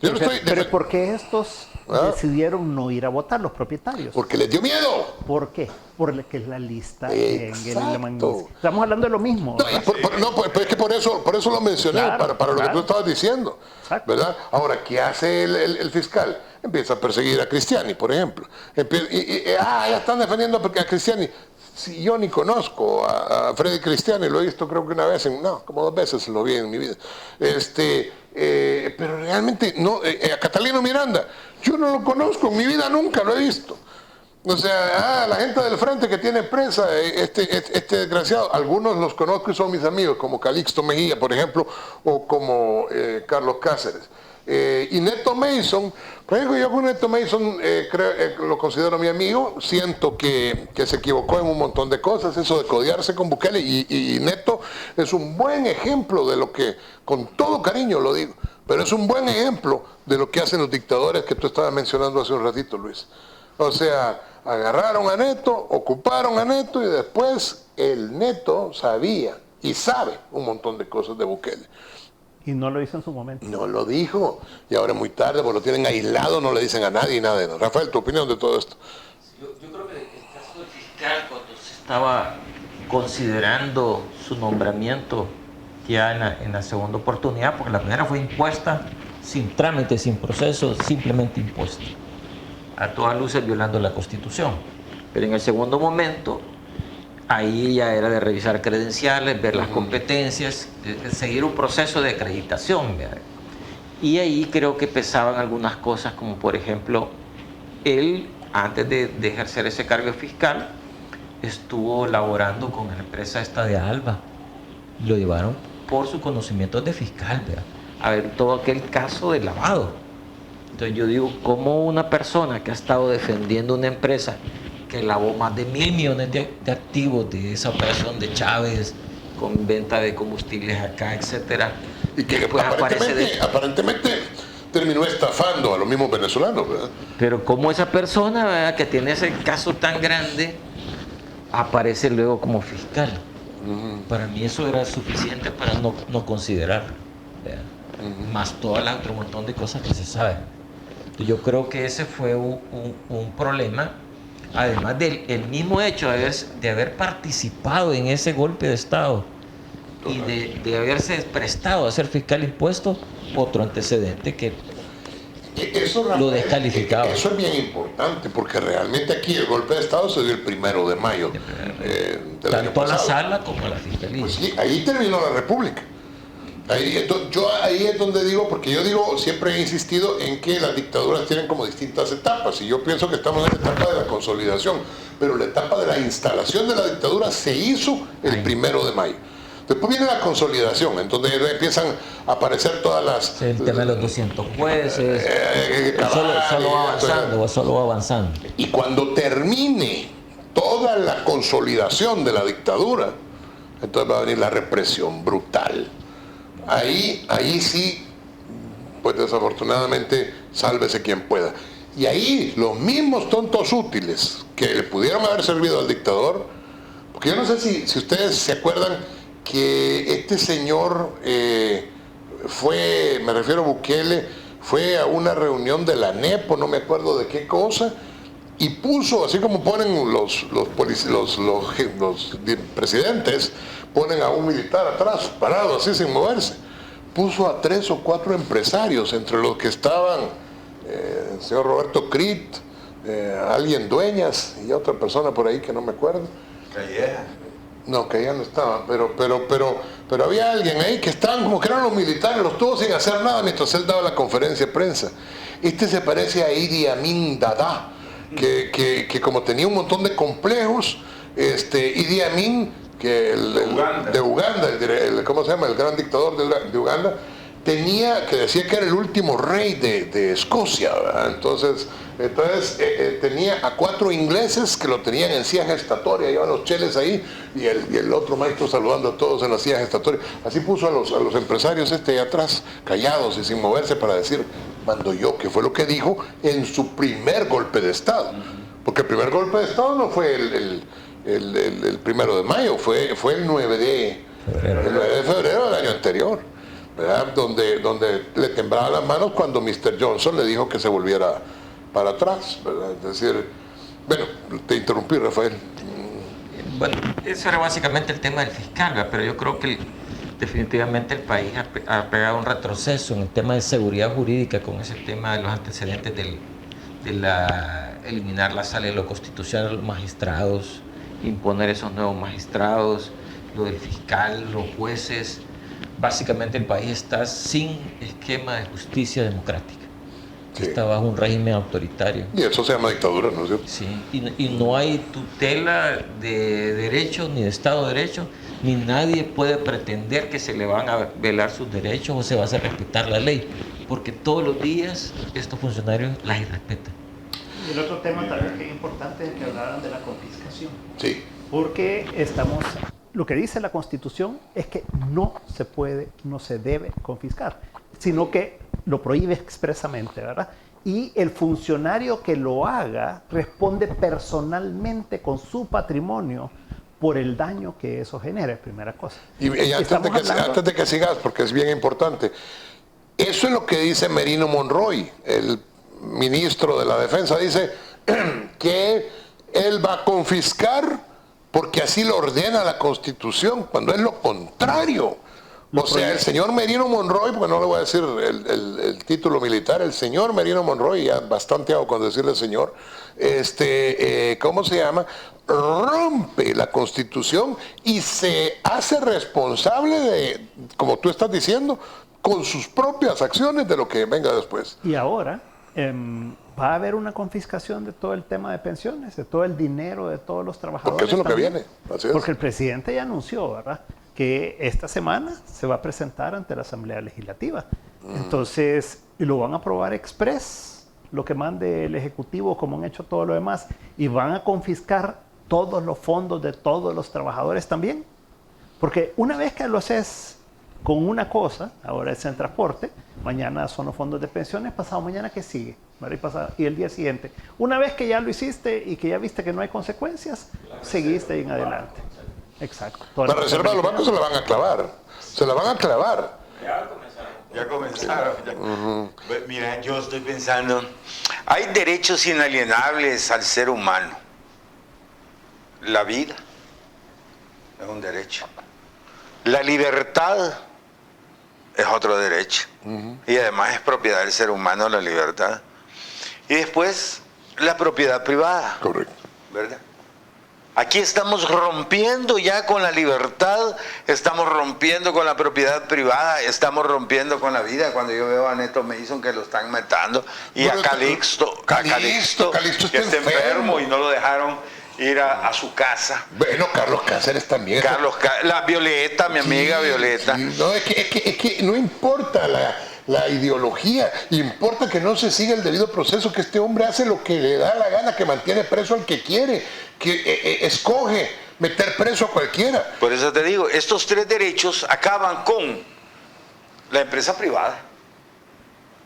Yo no estoy
Pero ¿por qué estos decidieron no ir a votar, los propietarios?
Porque les dio miedo.
¿Por qué? Porque es la lista de Engels y la
Exacto.
Magnitsky. Estamos hablando de lo mismo,
No,
¿verdad?
es que por eso lo mencioné,
Claro,
para lo que
claro.
tú estabas diciendo.
Exacto.
¿Verdad? Ahora, ¿qué hace el fiscal? Empieza a perseguir a Cristiani, por ejemplo. Ya están defendiendo a Cristiani. Si yo ni conozco a Freddy Cristiani, lo he visto creo que una vez, como 2 veces lo vi en mi vida. Pero realmente, no, a Catalino Miranda, yo no lo conozco, en mi vida nunca lo he visto. O sea, la gente del frente que tiene presa, este desgraciado, algunos los conozco y son mis amigos, como Calixto Mejía, por ejemplo, o como Carlos Cáceres. Y Neto Mason, por ejemplo, yo con Neto Mason lo considero mi amigo, siento que se equivocó en un montón de cosas, eso de codearse con Bukele, y Neto es un buen ejemplo de lo que, con todo cariño lo digo, pero es un buen ejemplo de lo que hacen los dictadores que tú estabas mencionando hace un ratito, Luis. O sea, agarraron a Neto, ocuparon a Neto y después el Neto sabía y sabe un montón de cosas de Bukele.
Y no lo hizo en su momento.
No lo dijo, y ahora es muy tarde, porque lo tienen aislado, no le dicen a nadie nada de nada. Rafael, ¿tu opinión de todo esto?
Yo creo que el caso del fiscal, cuando se estaba considerando su nombramiento ya en la segunda oportunidad, porque la primera fue impuesta sin trámite, sin proceso, simplemente impuesta, a todas luces violando la Constitución. Pero en el segundo momento, ahí ya era de revisar credenciales, ver las competencias, seguir un proceso de acreditación, ¿verdad? Y ahí creo que pesaban algunas cosas, como por ejemplo, él, antes de ejercer ese cargo fiscal, estuvo laborando con la empresa esta de Alba. Lo llevaron por sus conocimientos de fiscal, ¿verdad? A ver todo aquel caso de lavado. Entonces yo digo, ¿cómo una persona que ha estado defendiendo una empresa que lavó más de 1.000 millones de activos de esa operación de Chávez, con venta de combustibles acá, etcétera,
Y que
después
aparentemente terminó estafando a los mismos venezolanos, ¿verdad?
Pero como esa persona, ¿verdad?, que tiene ese caso tan grande, aparece luego como fiscal. Para mí eso era suficiente para no considerar, ¿verdad? Más todo el otro montón de cosas que se saben. Yo creo que ese fue un problema, además del mismo hecho de haber participado en ese golpe de Estado y de haberse prestado a ser fiscal impuesto, otro antecedente que lo descalificaba.
Eso es bien importante, porque realmente aquí el golpe de Estado se dio el 1 de mayo.
Tanto a la sala como a la fiscalía.
Pues sí, ahí terminó la República. Ahí es donde digo, porque yo digo, siempre he insistido en que las dictaduras tienen como distintas etapas, y yo pienso que estamos en la etapa de la consolidación, pero la etapa de la instalación de la dictadura se hizo el 1 de mayo. Después viene la consolidación, en donde empiezan a aparecer todas las...
El tema de los 200 jueces, solo va avanzando.
Y cuando termine todo toda la consolidación de la dictadura, entonces va a venir la represión brutal. Ahí sí, pues desafortunadamente, sálvese quien pueda. Y ahí los mismos tontos útiles que le pudieron haber servido al dictador, porque yo no sé si ustedes se acuerdan que este señor me refiero a Bukele, fue a una reunión de la NEPO, no me acuerdo de qué cosa, y puso, así como ponen los presidentes, ponen a un militar atrás, parado así sin moverse, puso a 3 o 4 empresarios, entre los que estaban el señor Roberto Crit, alguien Dueñas y otra persona por ahí que no me acuerdo.
Calleja.
No, que ya no estaba, pero había alguien ahí que estaban como que eran los militares, los tuvo sin hacer nada mientras él daba la conferencia de prensa. Este se parece a Idi Amin Dada, que como tenía un montón de complejos, Idi Amin, de Uganda, ¿cómo se llama? El gran dictador de Uganda, que decía que era el último rey de Escocia, ¿verdad? Entonces tenía a 4 ingleses que lo tenían en silla gestatoria, llevaban los cheles ahí, y el otro maestro saludando a todos en la silla gestatoria. Así puso a los empresarios ahí atrás, callados y sin moverse, para decir, mando yo, que fue lo que dijo en su primer golpe de Estado. Porque el primer golpe de Estado no fue el 1 de mayo, fue el 9 de febrero del año anterior, ¿verdad? Donde le temblaban las manos cuando Mr. Johnson le dijo que se volviera para atrás, ¿verdad? Es decir, bueno, te interrumpí, Rafael.
Bueno, eso era básicamente el tema del fiscal, ¿verdad? Pero yo creo que definitivamente el país ha pegado un retroceso en el tema de seguridad jurídica con ese tema de los antecedentes eliminar la sala de lo constitucional de los magistrados, imponer esos nuevos magistrados, lo del fiscal, los jueces. Básicamente el país está sin esquema de justicia democrática. Sí. Está bajo un régimen autoritario.
Y eso se llama dictadura, ¿no es cierto?
Sí, y no hay tutela de derechos, ni de Estado de Derecho, ni nadie puede pretender que se le van a velar sus derechos o se va a hacer respetar la ley, porque todos los días estos funcionarios las irrespetan.
Y el otro tema también que es importante es que hablaran de la confiscación.
Sí.
Porque lo que dice la Constitución es que no se debe confiscar, sino que lo prohíbe expresamente, ¿verdad? Y el funcionario que lo haga responde personalmente con su patrimonio por el daño que eso genere, primera cosa.
Y antes de que sigas, porque es bien importante, eso es lo que dice Merino Monroy, el ministro de la Defensa, dice que él va a confiscar porque así lo ordena la Constitución, cuando es lo contrario. O sea, el señor Merino Monroy, porque no le voy a decir el título militar, el señor Merino Monroy, ya bastante hago con decirle señor, ¿cómo se llama? Rompe la Constitución y se hace responsable de, como tú estás diciendo, con sus propias acciones de lo que venga después.
Y ahora va a haber una confiscación de todo el tema de pensiones, de todo el dinero de todos los trabajadores.
Porque eso es lo que viene.
Así es. Porque el presidente ya anunció, ¿verdad?, que esta semana se va a presentar ante la Asamblea Legislativa. Entonces, lo van a aprobar express, lo que mande el Ejecutivo, como han hecho todo lo demás, y van a confiscar todos los fondos de todos los trabajadores también. Porque una vez que lo haces con una cosa, ahora es en transporte, mañana son los fondos de pensiones, pasado mañana, ¿qué sigue? Y el día siguiente. Una vez que ya lo hiciste y que ya viste que no hay consecuencias, seguiste en adelante. Exacto.
La reserva de los bancos se la van a clavar. Se la van a clavar.
Ya comenzaron. Mira, yo estoy pensando, hay derechos inalienables al ser humano. La vida es un derecho. La libertad es otro derecho. Y además es propiedad del ser humano la libertad. Y después, la propiedad privada.
Correcto.
¿Verdad? Aquí estamos rompiendo ya con la libertad, estamos rompiendo con la propiedad privada, estamos rompiendo con la vida. Cuando yo veo a Neto Mason que lo están matando, y a Calixto que está enfermo y no lo dejaron ir a su casa.
Bueno, Carlos Cáceres también.
La Violeta, mi amiga Violeta.
Sí, no, es que no importa la ideología, importa que no se siga el debido proceso, que este hombre hace lo que le da la gana, que mantiene preso al que quiere, escoge meter preso a cualquiera.
Por eso te digo, estos 3 derechos acaban con la empresa privada.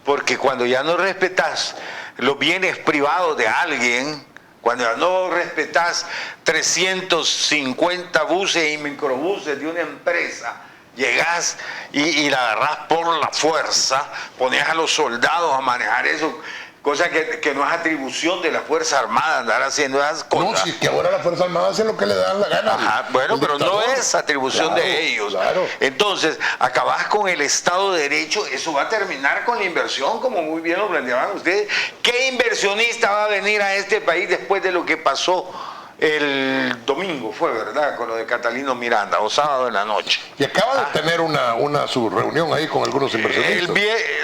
Porque cuando ya no respetas los bienes privados de alguien, cuando ya no respetas 350 buses y microbuses de una empresa, llegas y la agarras por la fuerza, pones a los soldados a manejar eso, cosa que no es atribución de la Fuerza Armada andar haciendo esas cosas.
No, si que ahora la Fuerza Armada hace lo que le dan la gana.
Ajá, bueno, pero no es atribución de ellos.
Claro.
Entonces, acabás con el Estado de Derecho, eso va a terminar con la inversión, como muy bien lo planteaban ustedes. ¿Qué inversionista va a venir a este país después de lo que pasó el domingo, fue verdad, con lo de Catalino Miranda, o sábado en la noche?
Y acaba de tener su reunión ahí con algunos inversionistas.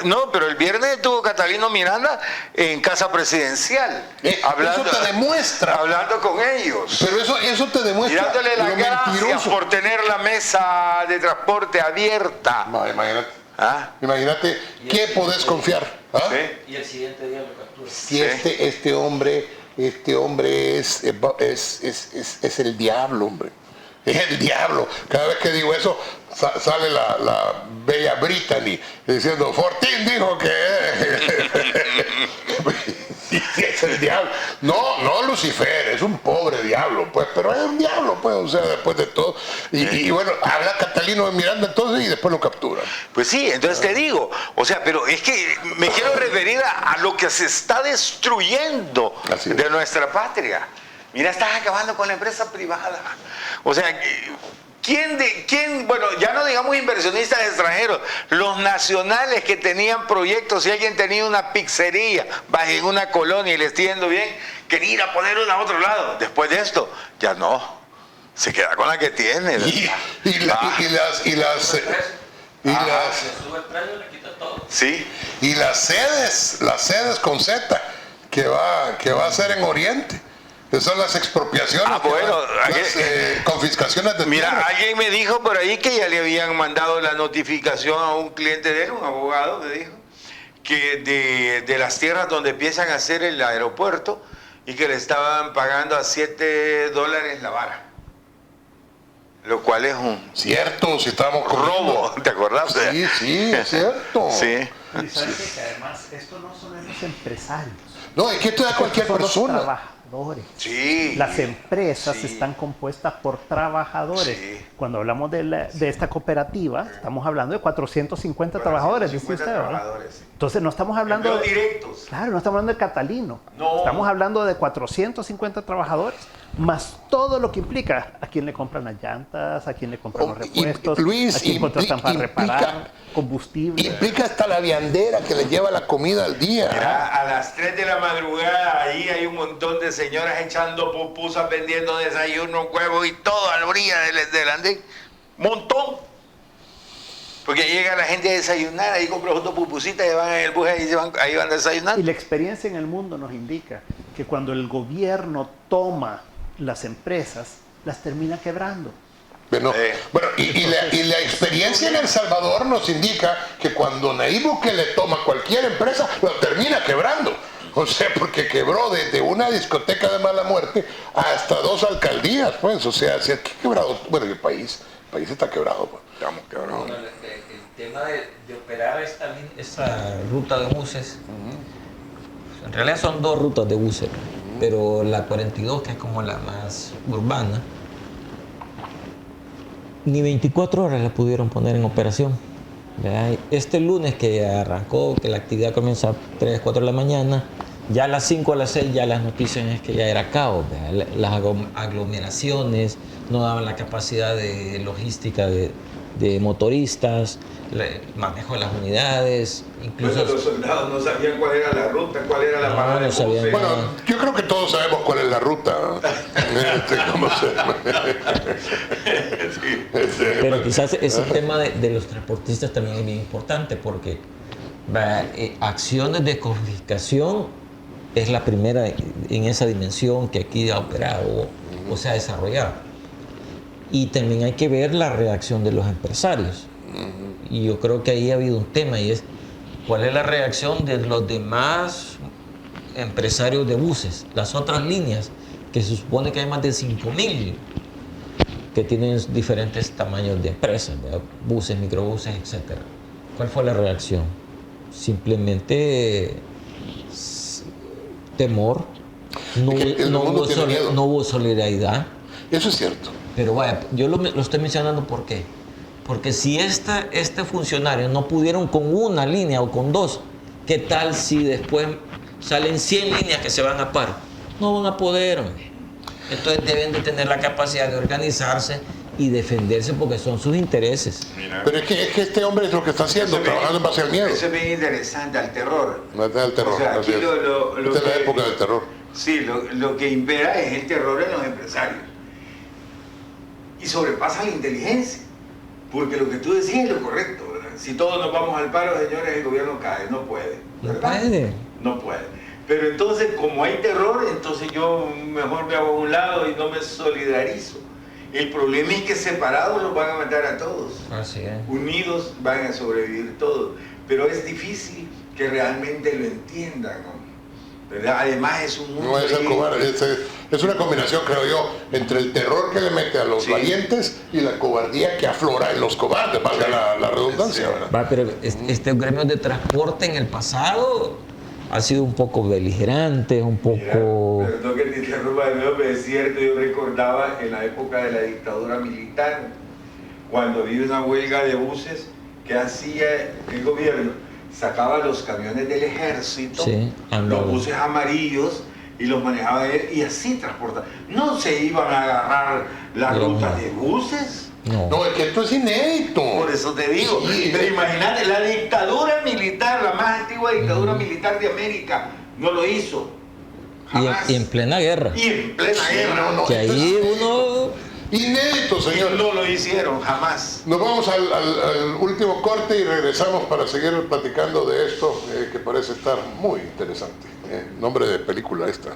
No, pero el viernes tuvo Catalino Miranda en Casa Presidencial.
Eso te demuestra.
Hablando con ellos.
Pero eso te demuestra.
Y dándole las
lo
gracias
mentiroso.
por tener la mesa de transporte abierta.
Imagínate.
¿Ah?
Imagínate, ¿qué podés confiar? ¿Ah?
¿Sí?
Y el siguiente día lo captura.
Si este hombre es el diablo, hombre. Es el diablo. Cada vez que digo eso, sale la bella Brittany diciendo, Fortín dijo que es el diablo. No Lucifer, es un pobre diablo, pues, pero es un diablo, pues, o sea, después de todo. Y bueno, habla Catalino de Miranda entonces y después lo captura.
Pues sí, entonces te digo, o sea, pero es que me quiero referir a lo que se está destruyendo de nuestra patria. Mira, estás acabando con la empresa privada. O sea, bueno, ya no digamos inversionistas extranjeros, los nacionales que tenían proyectos, si alguien tenía una pizzería en una colonia y le estoy yendo bien, quería ir a poner una a otro lado. Después de esto, ya no, se queda con la que tiene. Sí.
Y las sedes con Z que va a ser en Oriente. Esas son las expropiaciones, confiscaciones de
Mira,
tierras.
alguien me dijo por ahí que ya le habían mandado la notificación a un cliente de él, un abogado me dijo, que de las tierras donde empiezan a hacer el aeropuerto y que le estaban pagando a $7 la vara. Lo cual es un...
Cierto, si estábamos
robo, ¿te acordás?
Sí, es cierto.
Sí.
Y sabes que además esto no son los empresarios.
No, es que esto es a cualquier
son
persona.
Los trabajadores.
Sí.
Las empresas están compuestas por trabajadores.
Sí.
Cuando hablamos de esta cooperativa, estamos hablando de 450 trabajadores, dice usted, ¿verdad? Entonces no estamos hablando
directos.
Claro, no estamos hablando de Catalino.
No.
Estamos hablando de 450 trabajadores, más todo lo que implica a quién le compran las llantas, a quién le compran los repuestos,
Luis,
a quién contratan para reparar, combustible.
Implica hasta la viandera que le lleva la comida al día.
Mira, a las 3 de la madrugada ahí hay un montón de señoras echando pupusas, vendiendo desayuno, huevos y todo a la orilla del andén. Montón. Porque llega la gente a desayunar, ahí compran dos pupusitas y van en el bus y ahí van a desayunar.
Y la experiencia en el mundo nos indica que cuando el gobierno toma las empresas, las termina quebrando.
Bueno, y la experiencia en El Salvador nos indica que cuando Nayib Bukele toma cualquier empresa, lo termina quebrando. O sea, porque quebró desde una discoteca de mala muerte hasta 2 alcaldías, pues. O sea, si aquí quebrado, bueno, el país está quebrado, pues. Estamos quebrados.
Bueno, el tema de operar esta ruta de buses, en realidad son 2 rutas de buses, pero la 42, que es como la más urbana, ni 24 horas la pudieron poner en operación. ¿Verdad? Este lunes que arrancó, que la actividad comienza a 3, 4 de la mañana, ya a las 5 a las 6 ya las noticias es que ya era caos. ¿Verdad? Las aglomeraciones no daban la capacidad de logística de motoristas, el manejo de las unidades, incluso...
Bueno, los soldados no sabían cuál era la ruta, cuál era la parada de buses.
Bueno, yo creo que todos sabemos cuál es la ruta. ¿Cómo se llama?
Pero quizás ese tema de los transportistas también es bien importante porque acciones de confiscación es la primera en esa dimensión que aquí ha operado o se ha desarrollado. Y también hay que ver la reacción de los empresarios. Y yo creo que ahí ha habido un tema y es cuál es la reacción de los demás empresarios de buses, las otras líneas que se supone que hay más de 5.000 que tienen diferentes tamaños de empresas, ¿verdad? Buses, microbuses, etc. ¿Cuál fue la reacción? Simplemente temor, no hubo solidaridad.
Eso es cierto.
Pero vaya, yo lo estoy mencionando ¿por qué? Porque si este funcionario no pudieron con una línea o con dos, ¿qué tal si después salen 100 líneas que se van a par? No van a poder, hombre. Entonces deben de tener la capacidad de organizarse y defenderse porque son sus intereses.
Pero es que este hombre es lo que está haciendo, trabajando en base al miedo.
Eso es bien interesante, al terror.
No es del terror.
O sea, aquí
esta es la época del terror.
Sí, lo que impera es el terror en los empresarios. Y sobrepasa la inteligencia. Porque lo que tú decías es lo correcto, ¿verdad? Si todos nos vamos al paro, señores, el gobierno cae. No puede. ¿Verdad? No puede. Pero entonces, como hay terror, entonces yo mejor me hago a un lado y no me solidarizo. El problema es que separados los van a matar a todos.
Así es.
Unidos van a sobrevivir todos. Pero es difícil que realmente lo entiendan, ¿no? ¿Verdad? Además es un mundo...
No es el cobarde, es una combinación, creo yo, entre el terror que le mete a los valientes y la cobardía que aflora en los cobardes, valga la redundancia.
Va, pero este gremio de transporte en el pasado ha sido un poco beligerante, un poco...
Mira, perdón que te interrumpa de nuevo, pero es cierto, yo recordaba en la época de la dictadura militar, cuando había una huelga de buses que hacía el gobierno, sacaba los camiones del ejército,
sí,
los buses amarillos, y los manejaba él, y así transportaba. No se iban a agarrar las rutas de buses.
No, es que esto es inédito.
Por eso te digo.
Sí.
Pero imagínate, la dictadura militar, la más antigua dictadura militar de América, no lo hizo. Jamás.
Y en plena guerra.
Y en plena guerra.
No,
que ahí uno...
Inédito, señor.
No lo hicieron, jamás.
Nos vamos al último corte y regresamos para seguir platicando de esto que parece estar muy interesante. Nombre de película esta.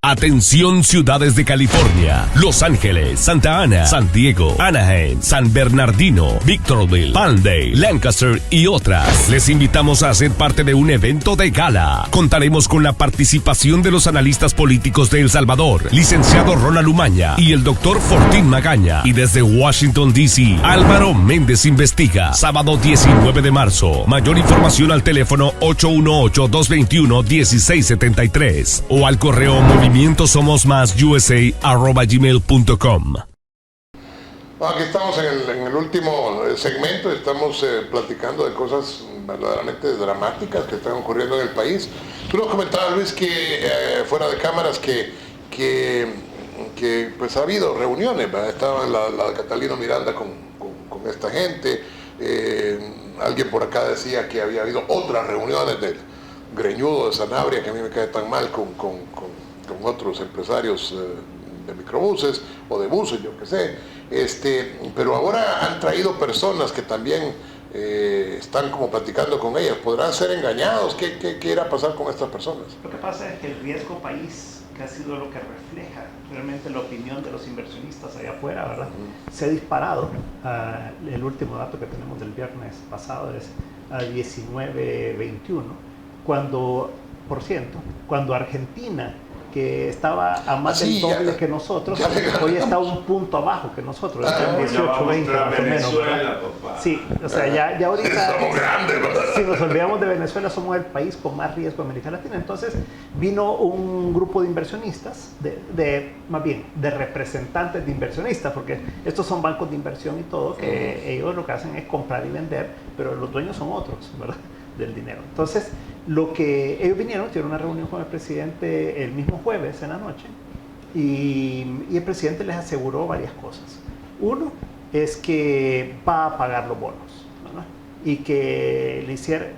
Atención ciudades de California, Los Ángeles, Santa Ana, San Diego, Anaheim, San Bernardino, Victorville, Palmdale, Lancaster y otras. Les invitamos a ser parte de un evento de gala. Contaremos con la participación de los analistas políticos de El Salvador, licenciado Ronald Umaña y el doctor Fortín Magaña. Y desde Washington, D.C., Álvaro Méndez investiga. Sábado 19 de marzo. Mayor información al teléfono 818-221-1673 o al correo movimientosomosmasusa@gmail.com.
Aquí estamos en el último segmento, estamos platicando de cosas verdaderamente dramáticas que están ocurriendo en el país. Tú nos comentabas, Luis, que fuera de cámaras que pues ha habido reuniones, ¿verdad? Estaba la de Catalino Miranda con esta gente, alguien por acá decía que había habido otras reuniones del Greñudo de Sanabria, que a mí me cae tan mal, con otros empresarios de microbuses o de buses, yo qué sé, pero ahora han traído personas que también están como platicando con ellas. ¿Podrán ser engañados? ¿Qué irá a pasar con estas personas?
Lo que pasa es que el riesgo país, que ha sido lo que refleja realmente la opinión de los inversionistas allá afuera, ¿verdad? Se ha disparado. El último dato que tenemos del viernes pasado es a 19.21, cuando Argentina, que estaba a más del doble que nosotros, hoy está un punto abajo que nosotros, está en 18-20 más o menos. Sí, o sea, ya ahorita, si nos olvidamos de Venezuela, somos el país con más riesgo en América Latina. Entonces vino un grupo de inversionistas, más bien de representantes de inversionistas, porque estos son bancos de inversión y todo, que ellos lo que hacen es comprar y vender, pero los dueños son otros, ¿verdad?, del dinero. Entonces, lo que ellos vinieron, tuvieron una reunión con el presidente el mismo jueves en la noche, y el presidente les aseguró varias cosas. Uno es que va a pagar los bonos, ¿verdad?, y que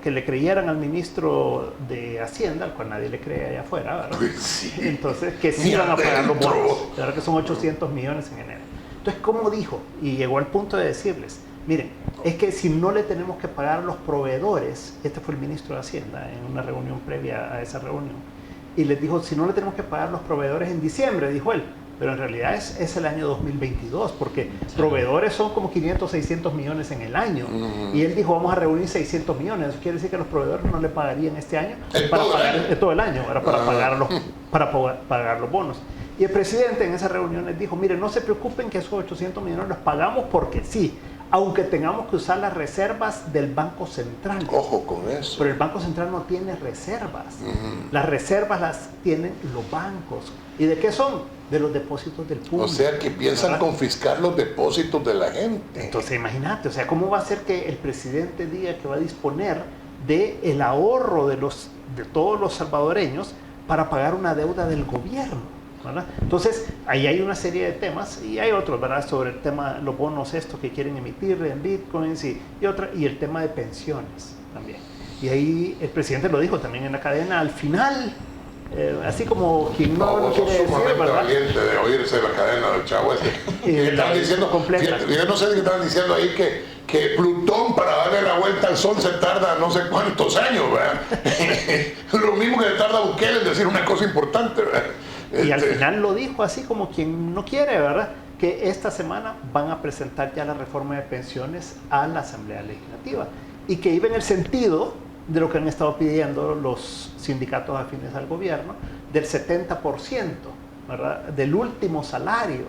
le creyeran al ministro de Hacienda, al cual nadie le cree allá afuera, ¿verdad?
Sí.
Entonces, que sí van a pagar los bonos, claro que son 800 millones en enero. Entonces, ¿cómo dijo? Y llegó al punto de decirles: miren, es que si no le tenemos que pagar a los proveedores, este fue el ministro de Hacienda en una reunión previa a esa reunión, y les dijo, si no le tenemos que pagar a los proveedores en diciembre, dijo él, pero en realidad es el año 2022, porque proveedores son como 500, 600 millones en el año, y él dijo, vamos a reunir 600 millones, eso quiere decir que los proveedores no le pagarían este año, para pagar todo el año, para pagar los bonos. Y el presidente en esa reunión les dijo, mire, no se preocupen que esos 800 millones los pagamos porque sí, aunque tengamos que usar las reservas del Banco Central.
Ojo con eso.
Pero el Banco Central no tiene reservas. Las reservas las tienen los bancos. ¿Y de qué son? De los depósitos del público.
O sea, que piensan
¿verdad?
Confiscar los depósitos de la gente.
Entonces, imagínate, o sea, ¿cómo va a ser que el presidente diga que va a disponer del ahorro de todos los salvadoreños para pagar una deuda del gobierno? ¿Verdad? Entonces, ahí hay una serie de temas y hay otros, ¿verdad? Sobre el tema, los bonos estos que quieren emitir en bitcoins y el tema de pensiones también. Y ahí el presidente lo dijo también en la cadena, al final, así como quien no lo quiere decir, ¿verdad?
Valiente de oírse la cadena del chavo este. Estaban diciendo,
completa.
yo no sé qué estaban diciendo ahí que Plutón para darle la vuelta al Sol se tarda no sé cuántos años, ¿verdad? Lo mismo que le tarda a Bukele en decir una cosa importante, ¿verdad?
Y al final lo dijo así como quien no quiere, ¿verdad? Que esta semana van a presentar ya la reforma de pensiones a la Asamblea Legislativa y que iba en el sentido de lo que han estado pidiendo los sindicatos afines al gobierno, del 70%, ¿verdad? Del último salario,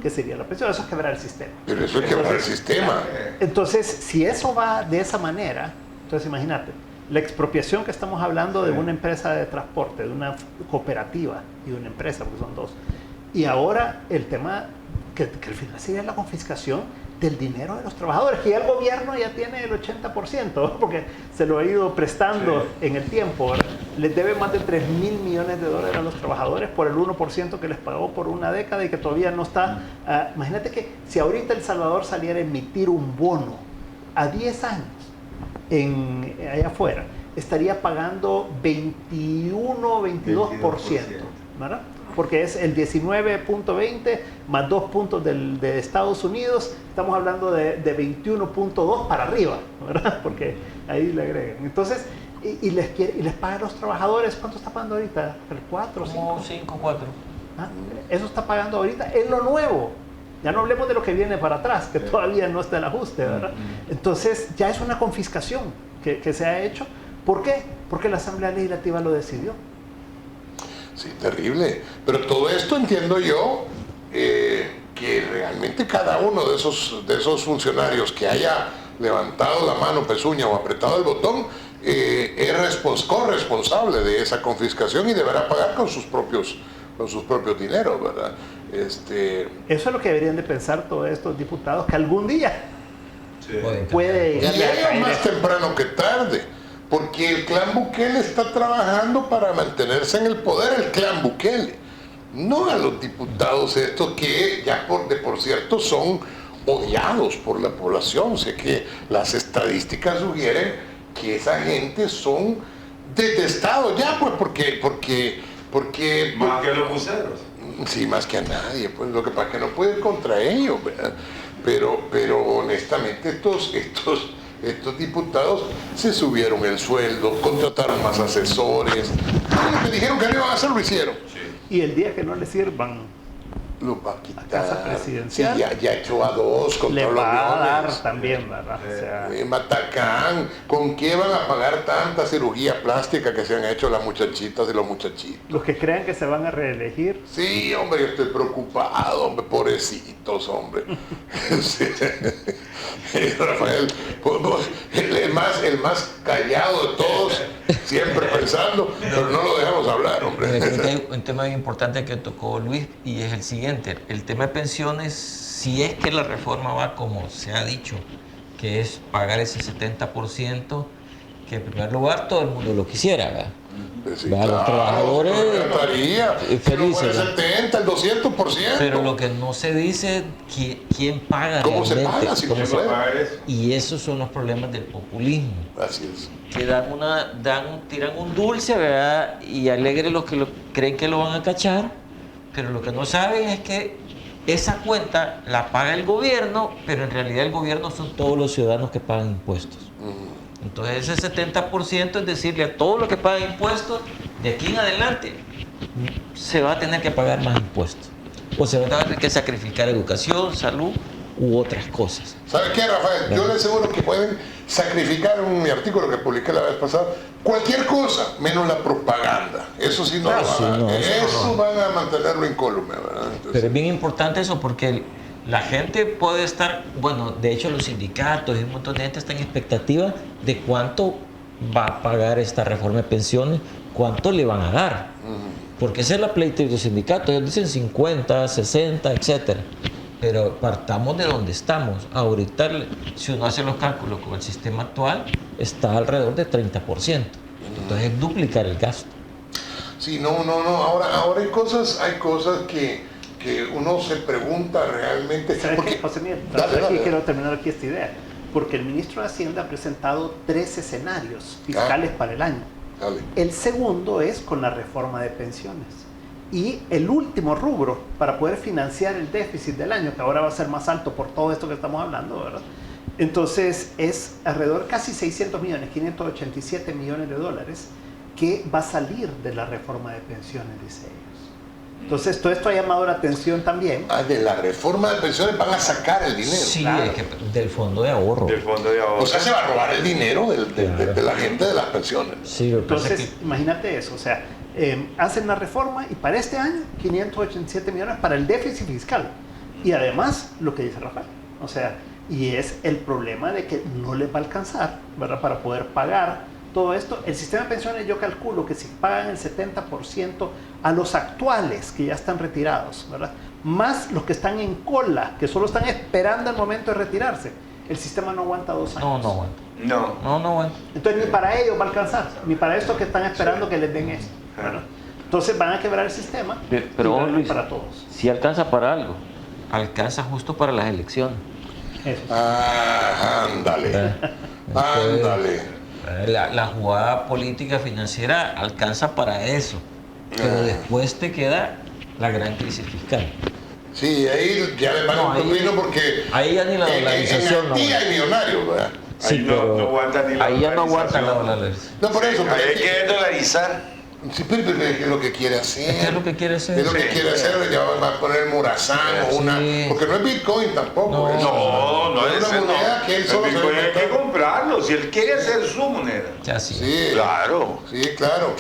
que sería la pensión. Eso es quebrar el sistema.
Pero eso es quebrar el sistema.
Entonces, si eso va de esa manera, entonces imagínate, la expropiación que estamos hablando de una empresa de transporte, de una cooperativa y de una empresa, porque son dos. Y ahora el tema que al final sería la confiscación del dinero de los trabajadores, que ya el gobierno ya tiene el 80%, porque se lo ha ido prestando en el tiempo, ¿verdad? Les debe más de 3.000 millones de dólares a los trabajadores por el 1% que les pagó por una década y que todavía no está. Imagínate que si ahorita El Salvador saliera a emitir un bono a 10 años, allá afuera, estaría pagando 22%, ¿verdad? Porque es el 19.20 más 2 puntos de Estados Unidos, estamos hablando de 21.2 para arriba, ¿verdad? Porque ahí le agregan. Entonces, y les pagan a los trabajadores, ¿cuánto está pagando ahorita? ¿El 4 o 5?
5, 4.
Eso está pagando ahorita, es lo nuevo. Ya no hablemos de lo que viene para atrás, que todavía no está el ajuste, ¿verdad? Entonces, ya es una confiscación que se ha hecho. ¿Por qué? Porque la Asamblea Legislativa lo decidió.
Sí, terrible. Pero todo esto entiendo yo que realmente cada uno de esos funcionarios que haya levantado la mano, pezuña o apretado el botón es corresponsable de esa confiscación y deberá pagar con sus propios dineros, ¿verdad?
Eso es lo que deberían de pensar todos estos diputados, que algún día puede llegar a caer.
Más temprano que tarde, porque el clan Bukele está trabajando para mantenerse en el poder, el clan Bukele, no a los diputados estos que ya por cierto son odiados por la población. Sé que las estadísticas sugieren que esa gente son detestados ya, pues porque
más que los buceros.
Sí, más que a nadie, pues lo que pasa es que no puede ir contra ellos, ¿verdad? Pero honestamente estos diputados se subieron el sueldo, contrataron más asesores, lo que dijeron que no iban a hacer lo hicieron.
Y el día que no le sirvan,
Los va a quitar.
a casa presidencial,
sí, ya echó a 2 contra
le
los
va a dar
Leones.
también, ¿verdad? O sea,
Matacán, ¿con qué van a pagar tanta cirugía plástica que se han hecho las muchachitas y los muchachitos?
los que crean que se van a reelegir,
Sí, hombre, yo estoy preocupado, hombre, pobrecitos, hombre. Sí. Rafael, el más callado de todos, siempre pensando, pero no lo dejamos hablar, hombre.
Creo que hay un tema bien importante que tocó Luis y es el siguiente. El tema de pensiones, si es que la reforma va como se ha dicho, que es pagar ese 70%, que en primer lugar todo el mundo lo quisiera, ¿verdad?
Sí,
Va, los trabajadores
felices. El
¿verdad?
70, el 200%.
Pero lo que no se dice quién paga
¿Cómo se
realmente.
paga? Si
¿Cómo
no
se
se puede.
Pagar eso.
Y esos son los problemas del populismo.
Así es.
Que tiran un dulce, ¿verdad? Y alegre los que creen que lo van a cachar, pero lo que no saben es que esa cuenta la paga el gobierno, pero en realidad el gobierno son todos los ciudadanos que pagan impuestos. Entonces ese 70% es decirle a todos los que pagan impuestos, de aquí en adelante se va a tener que pagar más impuestos. O se va a tener que sacrificar educación, salud, u otras cosas.
¿Sabe qué, Rafael? Yo le aseguro que pueden sacrificar en mi artículo que publiqué la vez pasada cualquier cosa, menos la propaganda. Eso sí no lo van a... Eso van a mantenerlo incólume, ¿verdad? Entonces,
pero es bien importante eso porque la gente puede estar, bueno, de hecho los sindicatos y un montón de gente está en expectativa de cuánto va a pagar esta reforma de pensiones, cuánto le van a dar. Porque esa es la pleita de los sindicatos. Ellos dicen 50, 60, etcétera. Pero partamos de donde estamos. Ahorita, si uno hace los cálculos con el sistema actual, está alrededor de 30%. Entonces es duplicar el gasto.
sí, no. Ahora hay cosas que uno se pregunta realmente.
¿Sabes
Porque,
qué, José Miguel?
dale.
Quiero terminar aquí esta idea. Porque el ministro de Hacienda ha presentado 3 escenarios fiscales para el año.
Dale.
El segundo es con la reforma de pensiones. Y el último rubro para poder financiar el déficit del año, que ahora va a ser más alto por todo esto que estamos hablando, ¿verdad? Entonces es alrededor casi 600 millones, 587 millones de dólares que va a salir de la reforma de pensiones, dice ellos. Entonces todo esto ha llamado la atención también.
De la reforma de pensiones van a sacar el dinero.
Sí,
claro.
es que del fondo de ahorro.
Del fondo de ahorro.
O sea, se va a robar el dinero de la gente de las pensiones.
Sí, lo que pasa
Entonces,
es que
imagínate eso, o sea, hacen la reforma y para este año 587 millones para el déficit fiscal. Y además, lo que dice Rafael, o sea, y es el problema de que no les va a alcanzar, ¿verdad? Para poder pagar todo esto. El sistema de pensiones, yo calculo que si pagan el 70% a los actuales que ya están retirados, ¿verdad? Más los que están en cola, que solo están esperando el momento de retirarse, el sistema no aguanta 2 años.
no aguanta.
No.
No aguanta.
Entonces ni para ellos va a alcanzar, ni para estos que están esperando que les den esto, ¿verdad? Entonces van a quebrar el sistema
Pero
y
vos,
van
Luis,
para todos.
si alcanza para algo, alcanza justo para las elecciones.
Eso.
Ándale.
La jugada política financiera alcanza para eso, pero después te queda la gran crisis fiscal.
Sí, ahí ya le van
No,
un
ahí-
pepino porque
ahí ya ni la dolarización
en
no
Haití
aguanta.
hay millonarios, ¿verdad?
Sí,
Ahí no
pero
aguanta ni la
ahí ya no aguanta la
dolarización.
dolarización.
No, por eso.
Ahí hay que dolarizar.
Sí, pero es lo que quiere hacer.
Es que es lo que quiere hacer.
Es lo que
Sí.
quiere hacer, ya va a poner Morazán o una...
Sí.
Porque no es Bitcoin tampoco.
No.
es
No,
es
ese
una moneda que él
El
solo se
Bitcoin hay que
inventó.
comprarlo. Si él quiere hacer su moneda.
Ya sí.
Sí,
Claro.
sí, claro.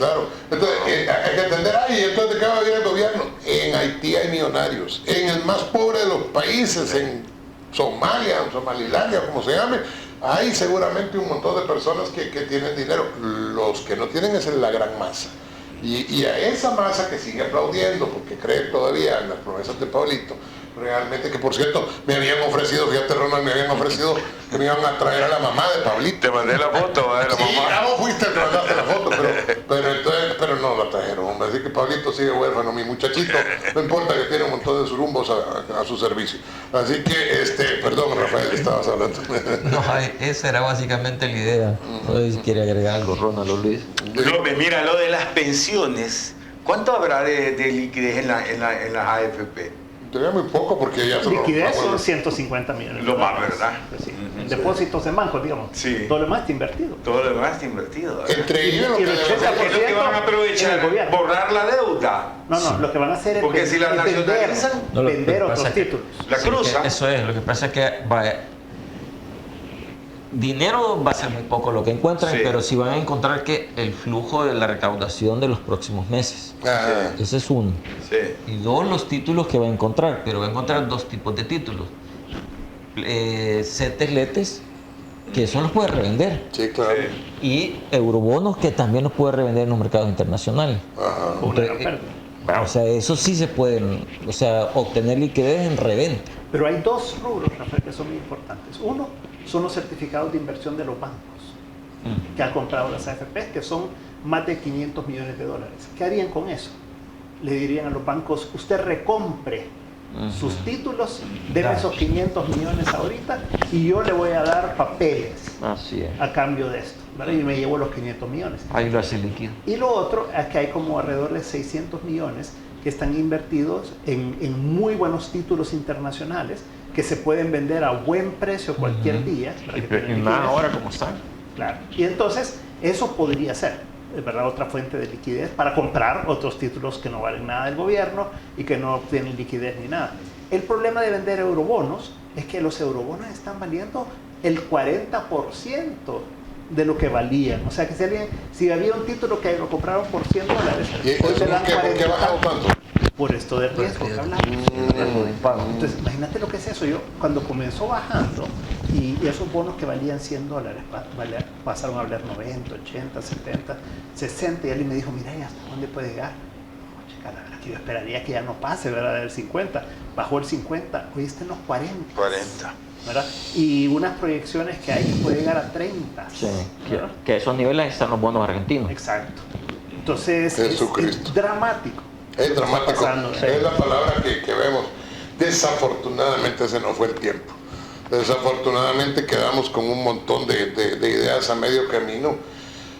Entonces, hay que entender, entonces ¿de qué va a vivir el gobierno? En Haití hay millonarios. En el más pobre de los países, en Somalia, Somalilandia, como se llame, hay seguramente un montón de personas que tienen dinero. Los que no tienen es la gran masa. Y a esa masa que sigue aplaudiendo porque cree todavía en las promesas de Pablito, realmente, que por cierto me habían ofrecido, fíjate Ronald, me habían ofrecido que me iban a traer a la mamá de Pablito.
Te mandé la foto de la
Sí,
mamá.
vos fuiste, te mandaste la foto, pero no la trajeron, hombre. Así que Pablito sigue huérfano, mi muchachito, no importa que tiene un montón de surumbos a su servicio. Así que, perdón, Rafael, estabas hablando.
No, esa era básicamente la idea. No sé si quiere agregar algo, Ronald o Luis.
Mira, lo de las pensiones. ¿Cuánto habrá de liquidez en las AFP?
Tenía muy poco porque ya se lo...
Liquidez son 150 millones.
Lo más,
dólares.
¿verdad?
Pues sí. Depósitos en bancos, digamos.
Sí.
Todo lo demás está invertido.
Todo lo demás está invertido. ¿verdad?
Entre ellos lo
Y
que
el
deben hacer-
80%
¿Qué es lo que van a
en
aprovechar?
el gobierno.
¿Borrar la deuda?
No, lo que van a hacer es
Porque si la
es
nacionalizan,
No, lo que
vender
pasa
otros
es que-
títulos.
La
Sí,
cruza.
que eso es, lo que pasa es que dinero va a ser muy poco lo que encuentran,
Sí.
pero sí van a encontrar que el flujo de la recaudación de los próximos meses.
Ah,
Ese es uno.
Sí.
Y dos, los títulos que va a encontrar, pero va a encontrar dos tipos de títulos. CETES, LETES, que eso los puede revender.
sí, claro.
Y eurobonos que también los puede revender en los mercados internacionales.
Ajá.
Con una gran
Entonces,
pérdida.
O sea, eso sí se pueden, o sea, obtener liquidez en reventa.
Pero hay dos rubros, Rafael, que son muy importantes. Uno son los certificados de inversión de los bancos que han comprado las AFP, que son más de 500 millones de dólares. ¿Qué harían con eso? Le dirían a los bancos, usted recompre sus títulos, deme
Claro.
esos 500 millones ahorita y yo le voy a dar papeles
Así es.
a cambio de esto, ¿vale? Y me llevo los 500 millones.
Ahí lo hace líquido.
Y lo otro es que hay como alrededor de 600 millones que están invertidos en muy buenos títulos internacionales que se pueden vender a buen precio cualquier día. para que tengan liquidez.
como están.
Claro. Y entonces, eso podría ser. ¿verdad?, otra fuente de liquidez para comprar otros títulos que no valen nada del gobierno y que no tienen liquidez ni nada. El problema de vender eurobonos es que los eurobonos están valiendo el 40% de lo que valían. O sea que si había un título que lo compraron por $100, hoy te dan 40.
¿Por qué ha bajado tanto?
Por esto de riesgo que hablamos. Entonces, imagínate lo que es eso. Yo, cuando comenzó bajando, y esos bonos que valían $100 pasaron a valer 90, 80, 70, 60, y alguien me dijo, mira, ¿y hasta dónde puede llegar? No, chica, la verdad que yo esperaría que ya no pase, ¿verdad?, del 50. Bajó el 50, hoy está en los 40.
40.
¿Verdad? Y unas proyecciones que hay que puede llegar a 30.
Sí, que a esos niveles están los bonos argentinos.
Exacto. Entonces, es dramático.
Es dramático.
Pasando, sí.
Es la palabra que vemos. Desafortunadamente ese no fue el tiempo. Desafortunadamente quedamos con un montón de ideas a medio camino.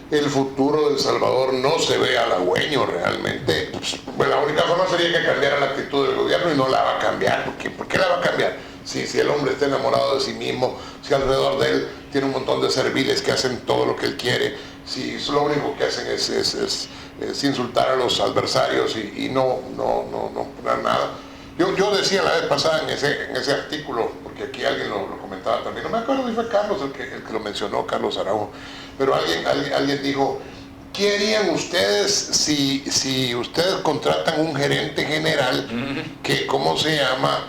El futuro de El Salvador no se ve halagüeño realmente. Pues, la única forma sería que cambiara la actitud del gobierno y no la va a cambiar. ¿Por qué la va a cambiar? Si el hombre está enamorado de sí mismo, si alrededor de él tiene un montón de serviles que hacen todo lo que él quiere, si lo único que hacen es insultar a los adversarios y no poner nada. Yo decía la vez pasada en ese artículo, porque aquí alguien lo comentaba también, no me acuerdo si fue Carlos el que lo mencionó, Carlos Araujo, pero alguien dijo, ¿qué harían ustedes si ustedes contratan un gerente general que, ¿cómo se llama?,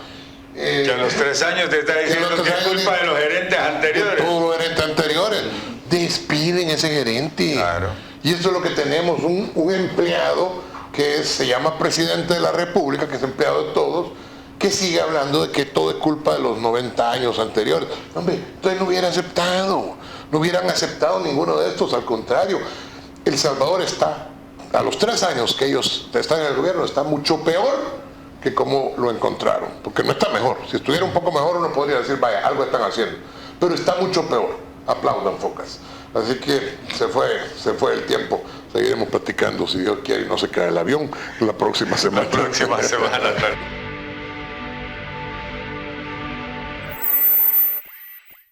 que a los 3 años te está diciendo que es culpa de los gerentes anteriores.
Todos los gerentes anteriores. Despiden ese gerente.
Claro.
Y eso es lo que tenemos, un empleado que se llama presidente de la República, que es empleado de todos, que sigue hablando de que todo es culpa de los 90 años anteriores. Hombre, entonces no hubieran aceptado ninguno de estos, al contrario. El Salvador está, a los 3 años que ellos están en el gobierno, está mucho peor que como lo encontraron, porque no está mejor. Si estuviera un poco mejor uno podría decir, vaya, algo están haciendo, pero está mucho peor. Aplaudan, focas. Así que se fue el tiempo. Seguiremos platicando, si Dios quiere, y no se cae el avión la próxima semana.
La próxima semana.